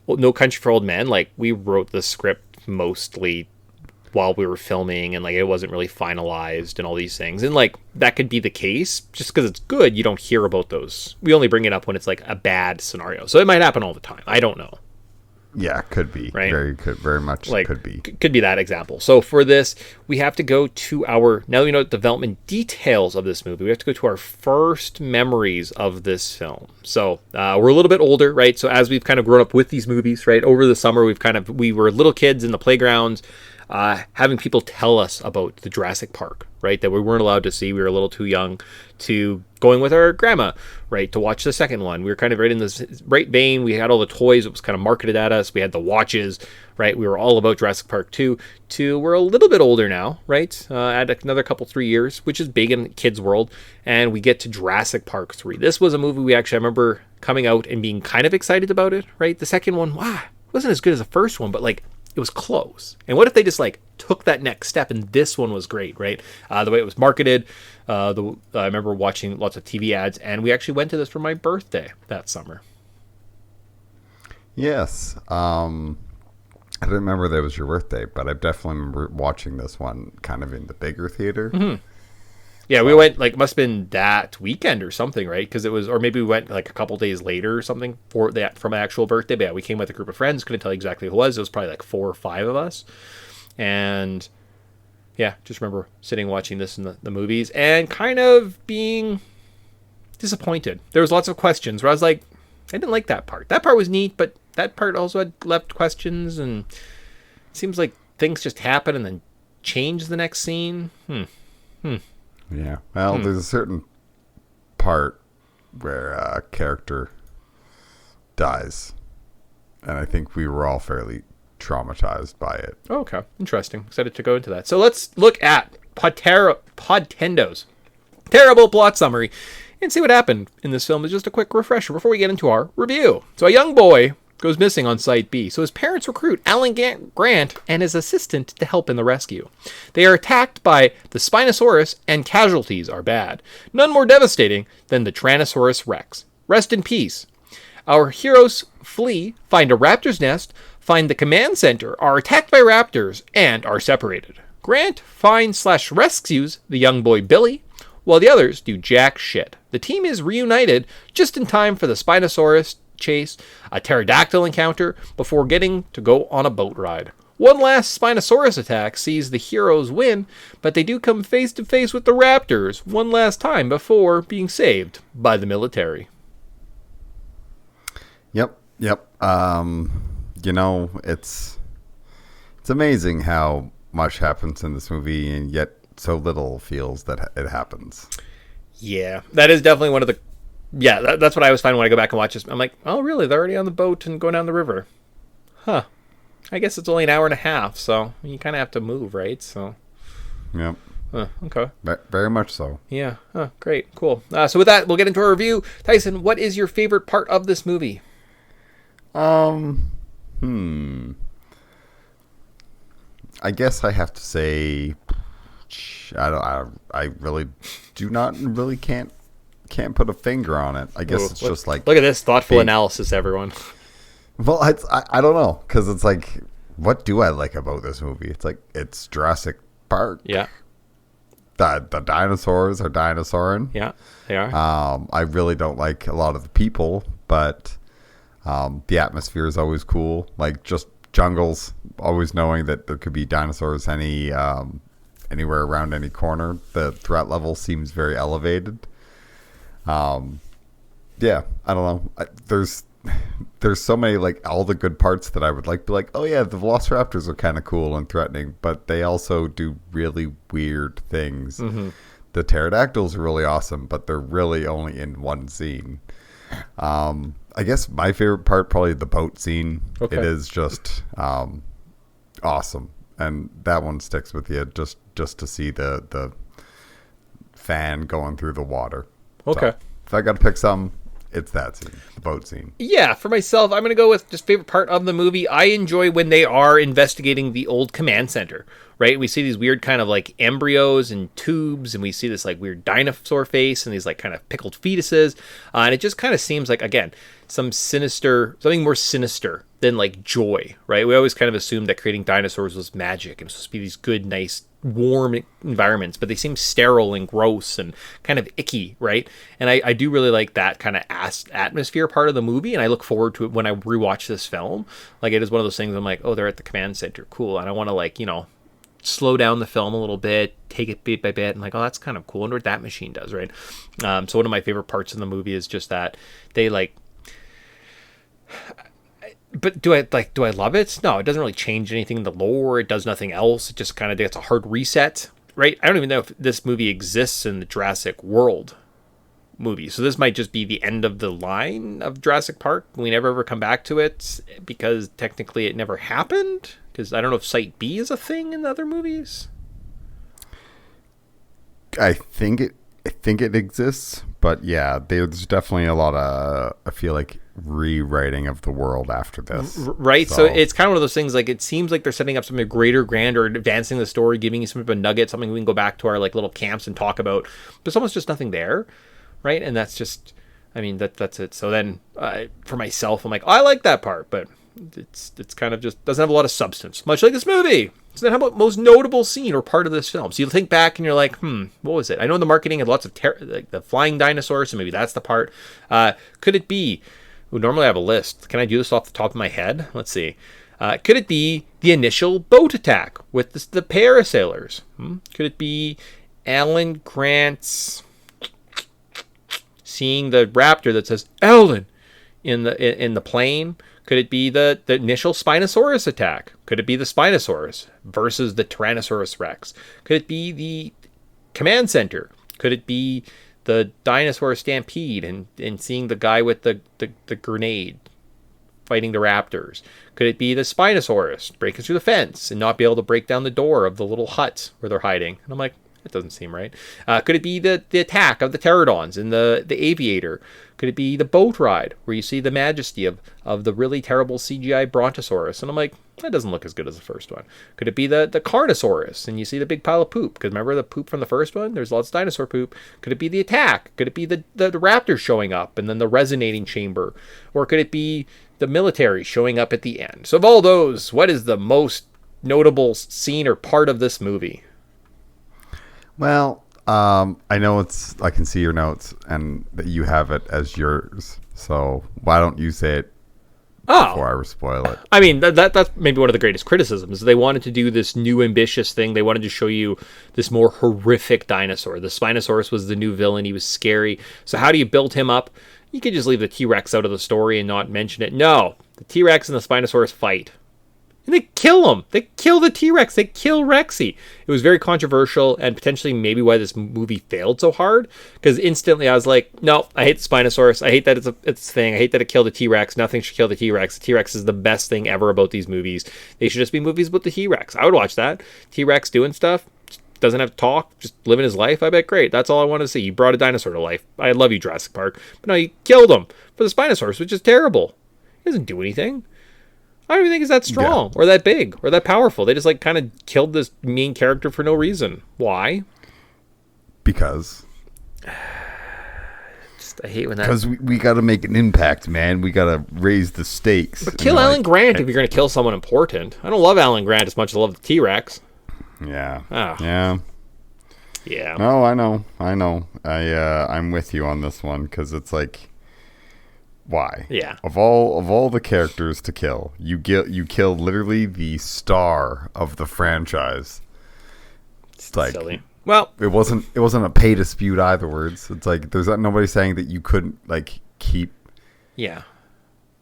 No Country for Old Men. Like we wrote the script mostly while we were filming, and like it wasn't really finalized and all these things, and like that could be the case. Just because it's good, you don't hear about those. We only bring it up when it's like a bad scenario, so it might happen all the time. I don't know. Yeah, could be. Right? Very much like, could be. Could be that example. So for this, we have to go to now that we know the development details of this movie, we have to go to our first memories of this film. So we're a little bit older, right? So as we've kind of grown up with these movies, right? Over the summer, we were little kids in the playgrounds, having people tell us about the Jurassic Park, right, that we weren't allowed to see. We were a little too young, to going with our grandma, right, to watch the second one. We were kind of right in this right vein. We had all the toys that was kind of marketed at us. We had the watches, right? We were all about Jurassic Park 2. We're a little bit older now, right? Add another 3 years, which is big in the kids' world, and we get to Jurassic Park 3. This was a movie I remember coming out and being kind of excited about it, right? The second one, wasn't as good as the first one, but like it was close. And what if they just like took that next step and this one was great, right? The way it was marketed, I remember watching lots of TV ads, and we actually went to this for my birthday that summer. Yes. I didn't remember that was your birthday, but I definitely remember watching this one kind of in the bigger theater. Mm-hmm. Yeah, we went like, must have been that weekend or something, right? Because it was, or maybe we went like a couple days later or something for that, from an actual birthday. But yeah, we came with a group of friends. Couldn't tell you exactly who it was. It was probably like 4 or 5 of us. And yeah, just remember sitting watching this in the movies and kind of being disappointed. There was lots of questions where I was like, I didn't like that part. That part was neat, but that part also had left questions, and it seems like things just happen and then change the next scene. Yeah. Well, there's a certain part where a character dies, and I think we were all fairly traumatized by it. Oh, okay. Interesting. Excited to go into that. So let's look at Podtendo's terrible plot summary and see what happened in this film. Is just a quick refresher before we get into our review. So a young boy goes missing on Site B, so his parents recruit Alan Grant and his assistant to help in the rescue. They are attacked by the Spinosaurus, and casualties are bad. None more devastating than the Tyrannosaurus Rex. Rest in peace. Our heroes flee, find a raptor's nest, find the command center, are attacked by raptors, and are separated. Grant finds/rescues the young boy Billy, while the others do jack shit. The team is reunited just in time for the Spinosaurus chase, a pterodactyl encounter, before getting to go on a boat ride. One last Spinosaurus attack sees the heroes win, but they do come face to face with the raptors one last time before being saved by the military. Yep. It's amazing how much happens in this movie, and yet so little feels that it happens. Yeah, that is definitely one of the... Yeah, that's what I always find when I go back and watch this. I'm like, oh, really? They're already on the boat and going down the river. Huh. I guess it's only an hour and a half, so you kind of have to move, right? So. Yep. Okay. Very much so. Yeah. Great. Cool. So with that, we'll get into our review. Tyson, what is your favorite part of this movie? I guess I have to say, I really do not really can't put a finger on it. I guess it's just like, look at this thoughtful analysis, everyone. Well, I don't know, because it's like, what do I like about this movie? It's like, it's Jurassic Park. Yeah. The dinosaurs are dinosauring. Yeah, they are. I really don't like a lot of the people, but the atmosphere is always cool. Like, just jungles, always knowing that there could be dinosaurs anywhere around any corner. The threat level seems very elevated. Yeah, I don't know. There's so many, like, all the good parts that I would like to be like, oh yeah, the Velociraptors are kind of cool and threatening, but they also do really weird things. Mm-hmm. The pterodactyls are really awesome, but they're really only in one scene. I guess my favorite part, probably the boat scene. Okay. It is just awesome, and that one sticks with you just to see the fan going through the water. Okay. So, if I got to pick some, it's that scene, the boat scene. Yeah, for myself, I'm going to go with just favorite part of the movie. I enjoy when they are investigating the old command center, right? We see these weird kind of like embryos and tubes, and we see this like weird dinosaur face and these like kind of pickled fetuses. And it just kind of seems like, again, something more sinister than like joy, right? We always kind of assumed that creating dinosaurs was magic and it was supposed to be these good, nice, warm environments, but they seem sterile and gross and kind of icky, right? And I do really like that kind of atmosphere part of the movie, and I look forward to it when I rewatch this film. Like, it is one of those things I'm like, oh, they're at the command center, cool, and I want to, like, slow down the film a little bit, take it bit by bit, and like, oh, that's kind of cool. I wonder what that machine does, right? So one of my favorite parts in the movie is just that they like... But do I love it? No, it doesn't really change anything in the lore. It does nothing else. It just kind of gets a hard reset, right? I don't even know if this movie exists in the Jurassic World movie. So this might just be the end of the line of Jurassic Park. We never ever come back to it because technically it never happened. Because I don't know if Site B is a thing in the other movies. I think it exists, but yeah, there's definitely a lot of, I feel like, rewriting of the world after this, right? So it's kind of one of those things, like, it seems like they're setting up something greater, grander, advancing the story, giving you some of a nugget, something we can go back to our like little camps and talk about, but almost just nothing there, right? And that's just, I mean, that's it. So then for myself, I'm like, oh, I like that part, but it's kind of just doesn't have a lot of substance, much like this movie. So then how about most notable scene or part of this film? So you think back and you're like, what was it? I know the marketing had lots of like the flying dinosaurs, so maybe that's the part. Could it be... Normally I have a list. Can I do this off the top of my head? Let's see. Could it be the initial boat attack with the parasailers? Could it be Alan Grant's seeing the raptor that says Alan in the plane? Could it be the initial Spinosaurus attack? Could it be the Spinosaurus versus the Tyrannosaurus Rex? Could it be the command center? Could it be the dinosaur stampede and seeing the guy with the grenade fighting the raptors? Could it be the Spinosaurus breaking through the fence and not be able to break down the door of the little hut where they're hiding? And I'm like, It doesn't seem right. Could it be the attack of the pterodons in the aviator? Could it be the boat ride where you see the majesty of the really terrible CGI brontosaurus? And I'm like, that doesn't look as good as the first one. Could it be the carnosaurus and you see the big pile of poop? Because remember the poop from the first one? There's lots of dinosaur poop. Could it be the attack? Could it be the raptors showing up and then the resonating chamber? Or could it be the military showing up at the end? So of all those, what is the most notable scene or part of this movie? Well, I know I can see your notes and that you have it as yours. So why don't you say it before I spoil it? I mean, that's maybe one of the greatest criticisms. They wanted to do this new ambitious thing. They wanted to show you this more horrific dinosaur. The Spinosaurus was the new villain. He was scary. So how do you build him up? You could just leave the T-Rex out of the story and not mention it. No, the T-Rex and the Spinosaurus fight. And they kill him. They kill the T-Rex. They kill Rexy. It was very controversial and potentially maybe why this movie failed so hard. Because instantly I was like, no, I hate the Spinosaurus. I hate that it's a thing. I hate that it killed the T-Rex. Nothing should kill the T-Rex. The T-Rex is the best thing ever about these movies. They should just be movies about the T-Rex. I would watch that. T-Rex doing stuff. Doesn't have to talk. Just living his life. I bet great. That's all I want to see. You brought a dinosaur to life. I love you, Jurassic Park. But no, you killed him for the Spinosaurus, which is terrible. He doesn't do anything. I don't even think he's that strong or that big or that powerful. They just like kind of killed this main character for no reason. Why? Because I hate when that. Because we got to make an impact, man. We got to raise the stakes. But kill Alan Grant if you're going to kill someone important. I don't love Alan Grant as much as I love the T-Rex. Yeah. Oh. Yeah. Yeah. No, I know. I'm with you on this one because it's like, why? Yeah. Of all the characters to kill, you kill literally the star of the franchise. It's like silly. Well, it wasn't a pay dispute either. Words. It's like there's nobody saying that you couldn't like keep. Yeah.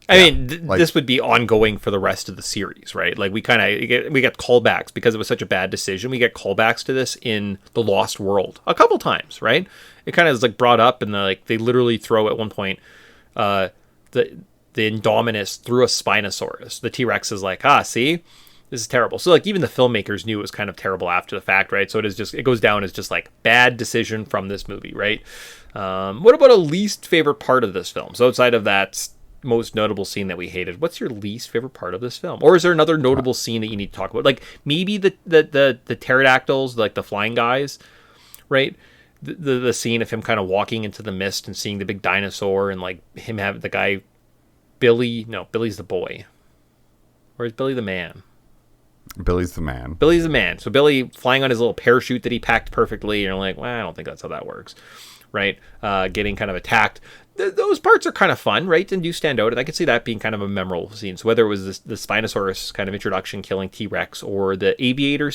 I mean, this would be ongoing for the rest of the series, right? Like we get callbacks because it was such a bad decision. We get callbacks to this in The Lost World a couple times, right? It kind of is like brought up, and they literally throw at one point, the Indominus threw a Spinosaurus. The T-Rex is like, see, this is terrible. So like even the filmmakers knew it was kind of terrible after the fact, right? So it goes down as just like bad decision from this movie, right? What about a least favorite part of this film? So outside of that most notable scene that we hated, what's your least favorite part of this film? Or is there another notable scene that you need to talk about? Like maybe the pterodactyls, like the flying guys, right? The scene of him kind of walking into the mist and seeing the big dinosaur, and like him have the guy Billy's the boy, or is Billy the man? Billy's the man. Billy's the man. So Billy flying on his little parachute that he packed perfectly, and you're like, well, I don't think that's how that works, right? Getting kind of attacked. Those parts are kind of fun, right? And do stand out. And I could see that being kind of a memorable scene. So whether it was the Spinosaurus kind of introduction killing T-Rex, or the aviary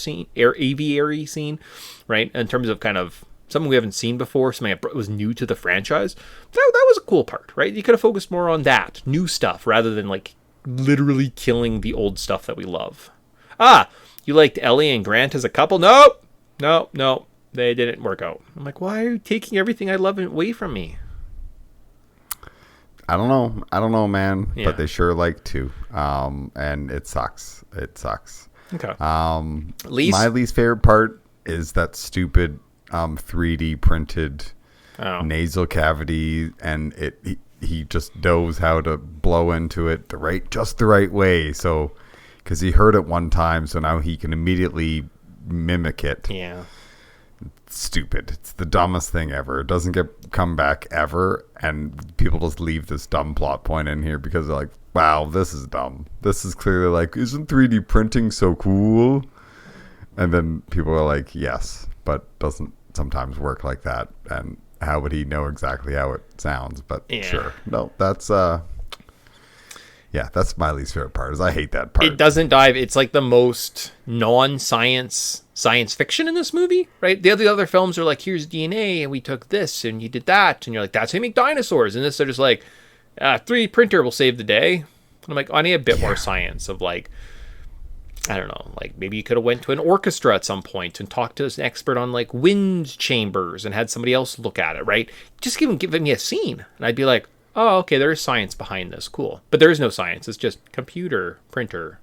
scene, right? In terms of kind of something we haven't seen before, something that was new to the franchise, that was a cool part, right? You could have focused more on that new stuff rather than like literally killing the old stuff that we love. You liked Ellie and Grant as a couple? Nope. They didn't work out. I'm like, why are you taking everything I love away from me? I don't know, man. Yeah. But they sure like to. And it sucks. Okay. My least favorite part is that stupid 3D printed nasal cavity, and he just knows how to blow into it just the right way. So, because he heard it one time, so now he can immediately mimic it. Yeah. Stupid. It's the dumbest thing ever. It doesn't come back ever, and people just leave this dumb plot point in here because they're like, wow, this is dumb. This is clearly like, isn't 3D printing so cool? And then people are like, yes, but doesn't sometimes work like that. And how would he know exactly how it sounds? But sure. No, that's that's my least favorite part. Is I hate that part. It doesn't dive. It's like the most non-science fiction in this movie, right? The other films are like, here's DNA, and we took this, and you did that, and you're like, that's how you make dinosaurs. And this, they're just like, 3D printer will save the day. And I'm like, I need a bit more science of like, I don't know, like maybe you could have went to an orchestra at some point and talked to an expert on like wind chambers and had somebody else look at it, right? Just give me a scene, and I'd be like, oh, okay, there is science behind this. Cool. But there is no science. It's just computer, printer,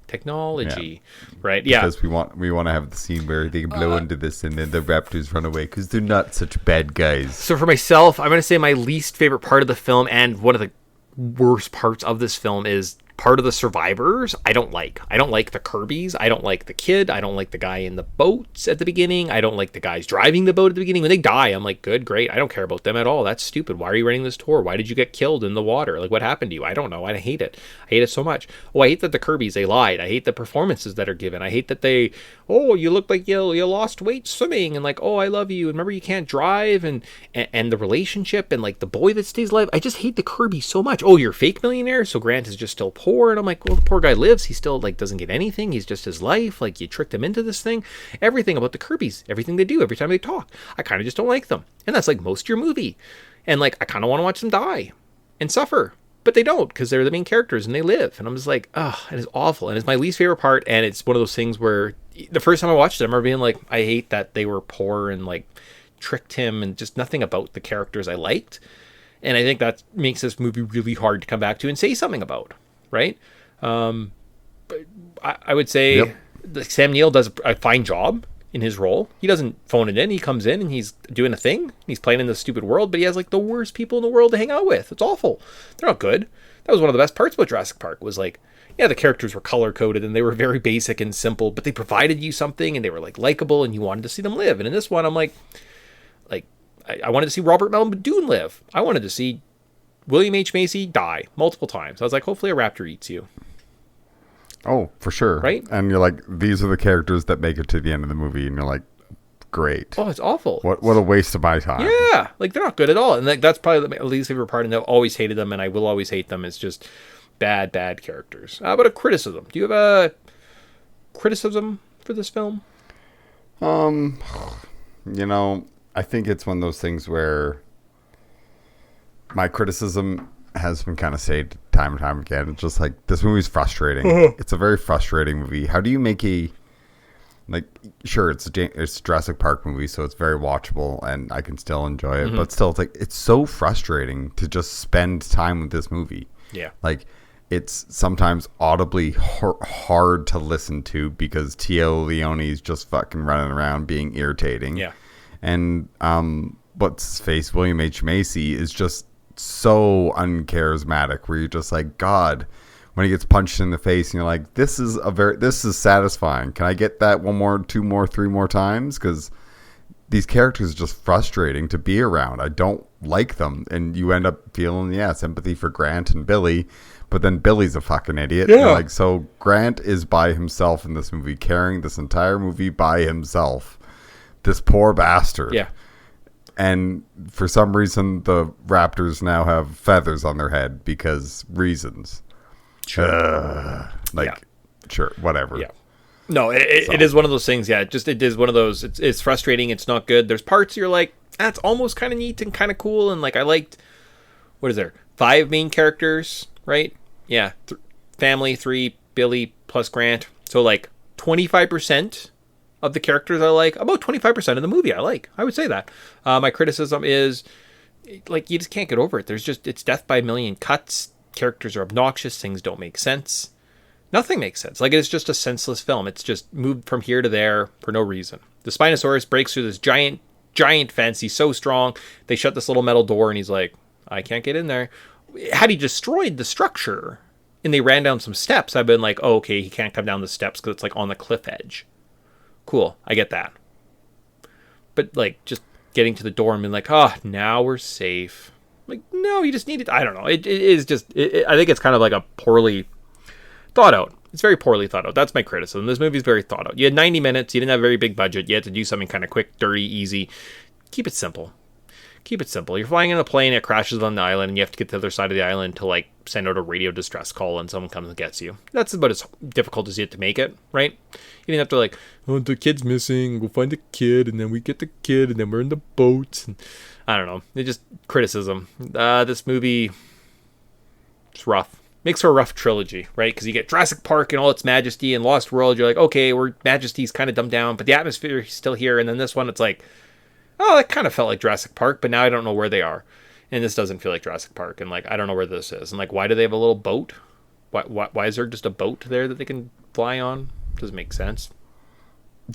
Technology, right? Yeah. Because we want to have the scene where they can blow into this and then the raptors run away because they're not such bad guys. So for myself, I'm going to say my least favorite part of the film and one of the worst parts of this film is part of the survivors. I don't like the Kirby's. I don't like the kid. I don't like the guy in the boats at the beginning. I don't like the guys driving the boat at the beginning. When they die, I'm like, good, great. I don't care about them at all. That's stupid. Why are you running this tour? Why did you get killed in the water? Like, what happened to you? I don't know. I hate it. I hate it so much. Oh, I hate that the Kirby's, they lied. I hate the performances that are given. I hate that they, oh, you look like you lost weight swimming, and like, oh, I love you, and remember you can't drive, and the relationship, and like the boy that stays alive. I just hate the Kirby so much. Oh, you're a fake millionaire, so Grant is just still poor, and I'm like, well, the poor guy lives. He still like doesn't get anything. He's just his life. Like, you tricked him into this thing. Everything about the Kirby's, everything they do, every time they talk, I kind of just don't like them. And that's like most of your movie. And like, I kind of want to watch them die and suffer, but they don't, because they're the main characters and they live. And I'm just like, oh, it is awful. And it's my least favorite part. And it's one of those things where the first time I watched it, I remember being like, I hate that they were poor and like tricked him, and just nothing about the characters I liked. And I think that makes this movie really hard to come back to and say something about, right? But I would say Sam Neill does a fine job in his role. He doesn't phone it in. He comes in and he's doing a thing. He's playing in this stupid world, but he has like the worst people in the world to hang out with. It's awful. They're not good. That was one of the best parts about Jurassic Park, was like, yeah, the characters were color coded and they were very basic and simple, but they provided you something and they were like likable and you wanted to see them live. And in this one, I'm like I wanted to see Robert Muldoon live. I wanted to see William H. Macy die multiple times. I was like, hopefully a raptor eats you. Oh, for sure. Right? And you're like, these are the characters that make it to the end of the movie, and you're like, great. Oh, it's awful. What a waste of my time. Yeah, like they're not good at all. And like, that's probably the least favorite part, and I've always hated them, and I will always hate them. It's just bad characters. How about a criticism? Do you have a criticism for this film? You know, I think it's one of those things where my criticism has been kind of said time and time again. It's just like, this movie's frustrating. It's a very frustrating movie. How do you make sure, it's a Jurassic Park movie, so it's very watchable and I can still enjoy it, but still, it's like, it's so frustrating to just spend time with this movie. Yeah. Like, it's sometimes audibly hard to listen to because Tio Leone's just fucking running around being irritating. Yeah. And what's his face, William H. Macy, is just so uncharismatic, where you're just like, God, when he gets punched in the face and you're like, this is satisfying. Can I get that one more, two more, three more times? Because these characters are just frustrating to be around. I don't like them. And you end up feeling, sympathy for Grant and Billy, but then Billy's a fucking idiot. Yeah. Like, so Grant is by himself in this movie, carrying this entire movie by himself. This poor bastard. Yeah. And for some reason, the raptors now have feathers on their head because reasons. Sure. Sure, whatever. Yeah. No, it is one of those things. Yeah, it is one of those. It's frustrating. It's not good. There's parts you're like, that's almost kind of neat and kind of cool. And like, I liked, what is there? 5 main characters, right? Yeah. Family, 3, Billy plus Grant. So like 25% of the characters I like, about 25% of the movie I like. I would say that. My criticism is, like, you just can't get over it. It's death by a million cuts. Characters are obnoxious. Things don't make sense. Nothing makes sense. Like, it's just a senseless film. It's just moved from here to there for no reason. The Spinosaurus breaks through this giant fence. He's so strong. They shut this little metal door and he's like, I can't get in there. Had he destroyed the structure and they ran down some steps, I've been like, oh, okay, he can't come down the steps because it's like on the cliff edge. Cool, I get that. But like, just getting to the door and being like, oh, now we're safe. Like, no, you just need it. I don't know. It is just, I think it's kind of like a poorly thought out. It's very poorly thought out. That's my criticism. This movie's very thought out. You had 90 minutes. You didn't have a very big budget. You had to do something kind of quick, dirty, easy. Keep it simple. Keep it simple. You're flying in a plane, it crashes on the island, and you have to get to the other side of the island to like send out a radio distress call and someone comes and gets you. That's about as difficult as you have to make it, right? You didn't have to like, oh, the kid's missing, we'll find the kid, and then we get the kid, and then we're in the boat. And I don't know. It's just criticism. This movie, it's rough. Makes for a rough trilogy, right? Because you get Jurassic Park and all its majesty and Lost World. You're like, okay, Majesty's kind of dumbed down, but the atmosphere is still here. And then this one, it's like, oh, that kind of felt like Jurassic Park, but now I don't know where they are. And this doesn't feel like Jurassic Park. And like, I don't know where this is. And like, why do they have a little boat? Why is there just a boat there that they can fly on? Doesn't make sense.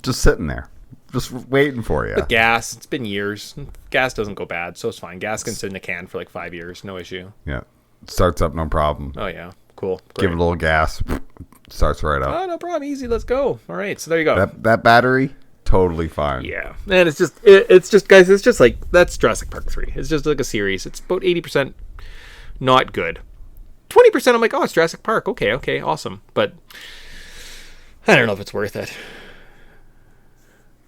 Just sitting there, just waiting for you. With gas, it's been years. Gas doesn't go bad, so it's fine. Gas can sit in a can for like 5 years, no issue. Yeah, starts up, no problem. Oh yeah, cool. Give it a little gas, starts right up. Oh, no problem. Easy. Let's go. All right, so there you go. That battery, totally fine. Yeah, and it's just guys. It's just like that's Jurassic Park 3. It's just like a series. It's about 80% not good. 20% I'm like, oh, it's Jurassic Park. Okay, awesome. But I don't know if it's worth it.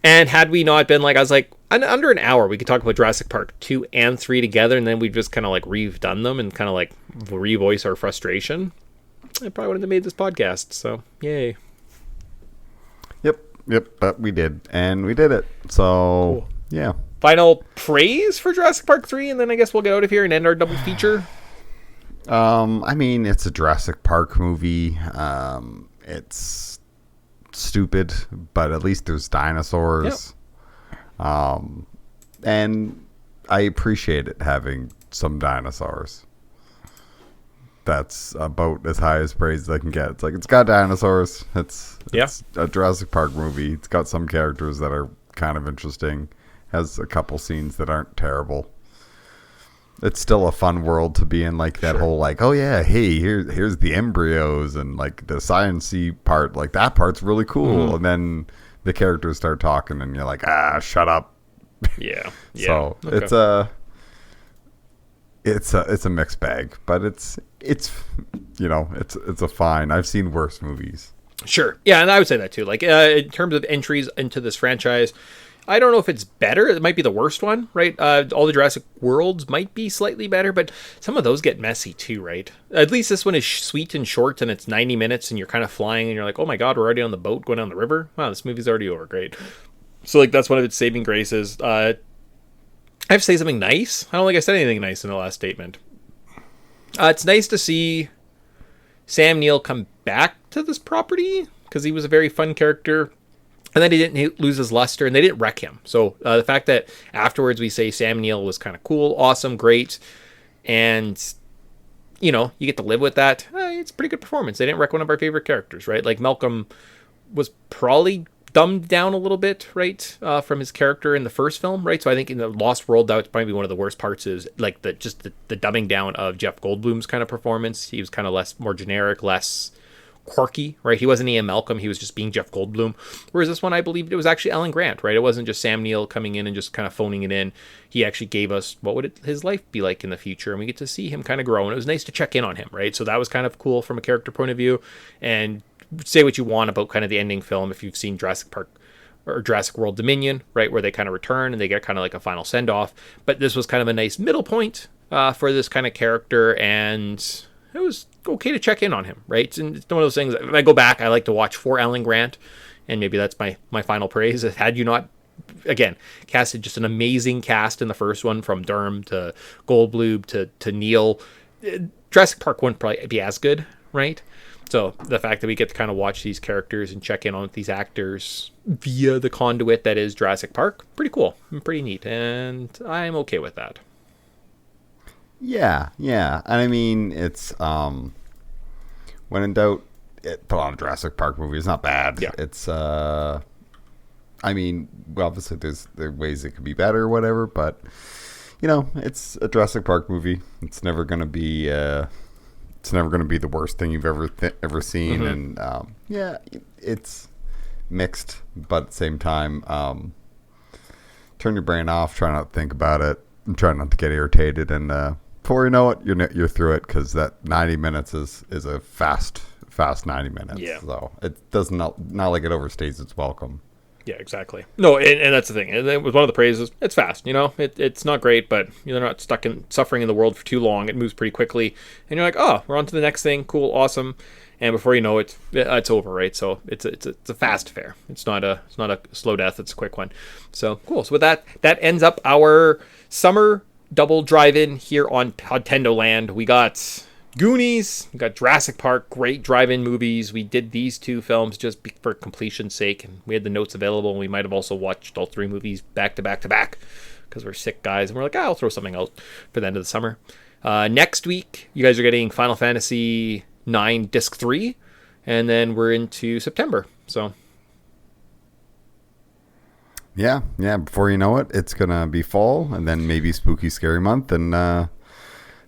And had we not been like, I was like, under an hour, we could talk about Jurassic Park 2 and 3 together, and then we just kind of like redone them and kind of like revoice our frustration. I probably wouldn't have made this podcast, so yay. Yep, but we did, and we did it. So, cool. Yeah. Final praise for Jurassic Park 3, and then I guess we'll get out of here and end our double feature. I mean, it's a Jurassic Park movie. It's stupid, but at least there's dinosaurs. Yep. And I appreciate it having some dinosaurs. That's about as high as praise as I can get. It's like, it's got dinosaurs. It's a Jurassic Park movie. It's got some characters that are kind of interesting. Has a couple scenes that aren't terrible. It's still a fun world to be in, like that whole like, oh yeah, hey, here's the embryos and like the sciencey part, like that part's really cool. And then the characters start talking and you're like, shut up. Yeah. So okay. it's a mixed bag, but it's a fine. I've seen worse movies. Sure. Yeah, and I would say that too. Like in terms of entries into this franchise, I don't know if it's better. It might be the worst one, right? All the Jurassic Worlds might be slightly better, but some of those get messy too, right? At least this one is sweet and short, and it's 90 minutes, and you're kind of flying, and you're like, oh my god, we're already on the boat going down the river? Wow, this movie's already over. Great. So, like, that's one of its saving graces. I have to say something nice. I don't think I said anything nice in the last statement. It's nice to see Sam Neill come back to this property, because he was a very fun character. And then he didn't lose his luster, and they didn't wreck him. So the fact that afterwards we say Sam Neill was kind of cool, awesome, great, and, you get to live with that, it's a pretty good performance. They didn't wreck one of our favorite characters, right? Like, Malcolm was probably dumbed down a little bit, right, from his character in the first film, right? So I think in the Lost World, that was probably one of the worst parts is, like, the dumbing down of Jeff Goldblum's kind of performance. He was kind of more generic, less quirky, right? He wasn't Ian Malcolm, he was just being Jeff Goldblum. Whereas this one, I believed it was actually Alan Grant, right? It wasn't just Sam Neill coming in and just kind of phoning it in. He actually gave us what would his life be like in the future, and we get to see him kind of grow, and it was nice to check in on him, right? So that was kind of cool from a character point of view. And say what you want about kind of the ending film if you've seen Jurassic Park or Jurassic World Dominion, right, where they kind of return and they get kind of like a final send-off. But this was kind of a nice middle point for this kind of character, and it was okay to check in on him, right? And it's one of those things, if I go back, I like to watch for Alan Grant, and maybe that's my final praise. Had you not, again, casted just an amazing cast in the first one, from Durham to Goldblum to Neil, Jurassic Park wouldn't probably be as good, right? So the fact that we get to kind of watch these characters and check in on these actors via the conduit that is Jurassic Park, pretty cool and pretty neat, and I'm okay with that. Yeah. And I mean, it's when in doubt, put on a Jurassic Park movie. It's not bad. Yeah. It's I mean, obviously there are ways it could be better or whatever, but it's a Jurassic Park movie. It's never gonna be the worst thing you've ever seen. Mm-hmm. And it's mixed, but at the same time, turn your brain off, try not to think about it, and try not to get irritated, and before you know it, you're through it, because that 90 minutes is a fast 90 minutes. Yeah. So it does not like it overstays its welcome. Yeah, exactly. No, and that's the thing. And it was one of the praises. It's fast, It's not great, but they're not stuck in suffering in the world for too long. It moves pretty quickly, and you're like, oh, we're on to the next thing. Cool, awesome. And before you know it, it's over, right? So it's a fast affair. It's not a slow death. It's a quick one. So cool. So with that ends up our summer double drive-in here on Podtendo Land. We got Goonies, we got Jurassic Park, great drive-in movies. We did these two films just for completion's sake, and we had the notes available, and we might have also watched all three movies back to back to back because we're sick guys, and we're like, I'll throw something out for the end of the summer. Next week, you guys are getting Final Fantasy 9 Disc 3, and then we're into September. So Yeah. Before you know it, it's gonna be fall, and then maybe spooky scary month, and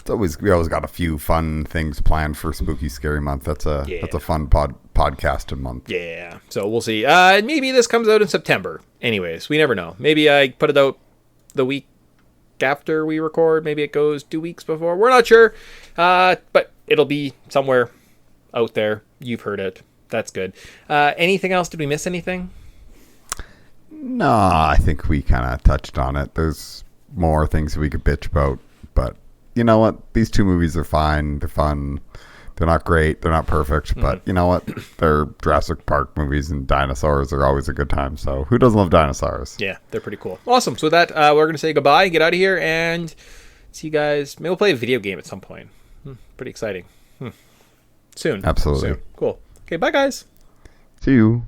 we always got a few fun things planned for spooky scary month. That's a fun podcasting month. yeah, so we'll see. Maybe this comes out in September. Anyways, we never know. Maybe I put it out the week after we record. Maybe it goes 2 weeks before. We're not sure, but it'll be somewhere out there. You've heard it. That's good. Anything else? Did we miss anything? No, I think we kind of touched on it. There's more things we could bitch about, but you know what? These two movies are fine. They're fun. They're not great. They're not perfect, but you know what? They're Jurassic Park movies, and dinosaurs are always a good time. So who doesn't love dinosaurs? Yeah, they're pretty cool. Awesome. So with that, we're going to say goodbye, get out of here, and see you guys. Maybe we'll play a video game at some point. Pretty exciting. Soon. Absolutely. Soon. Cool. Okay, bye, guys. See you.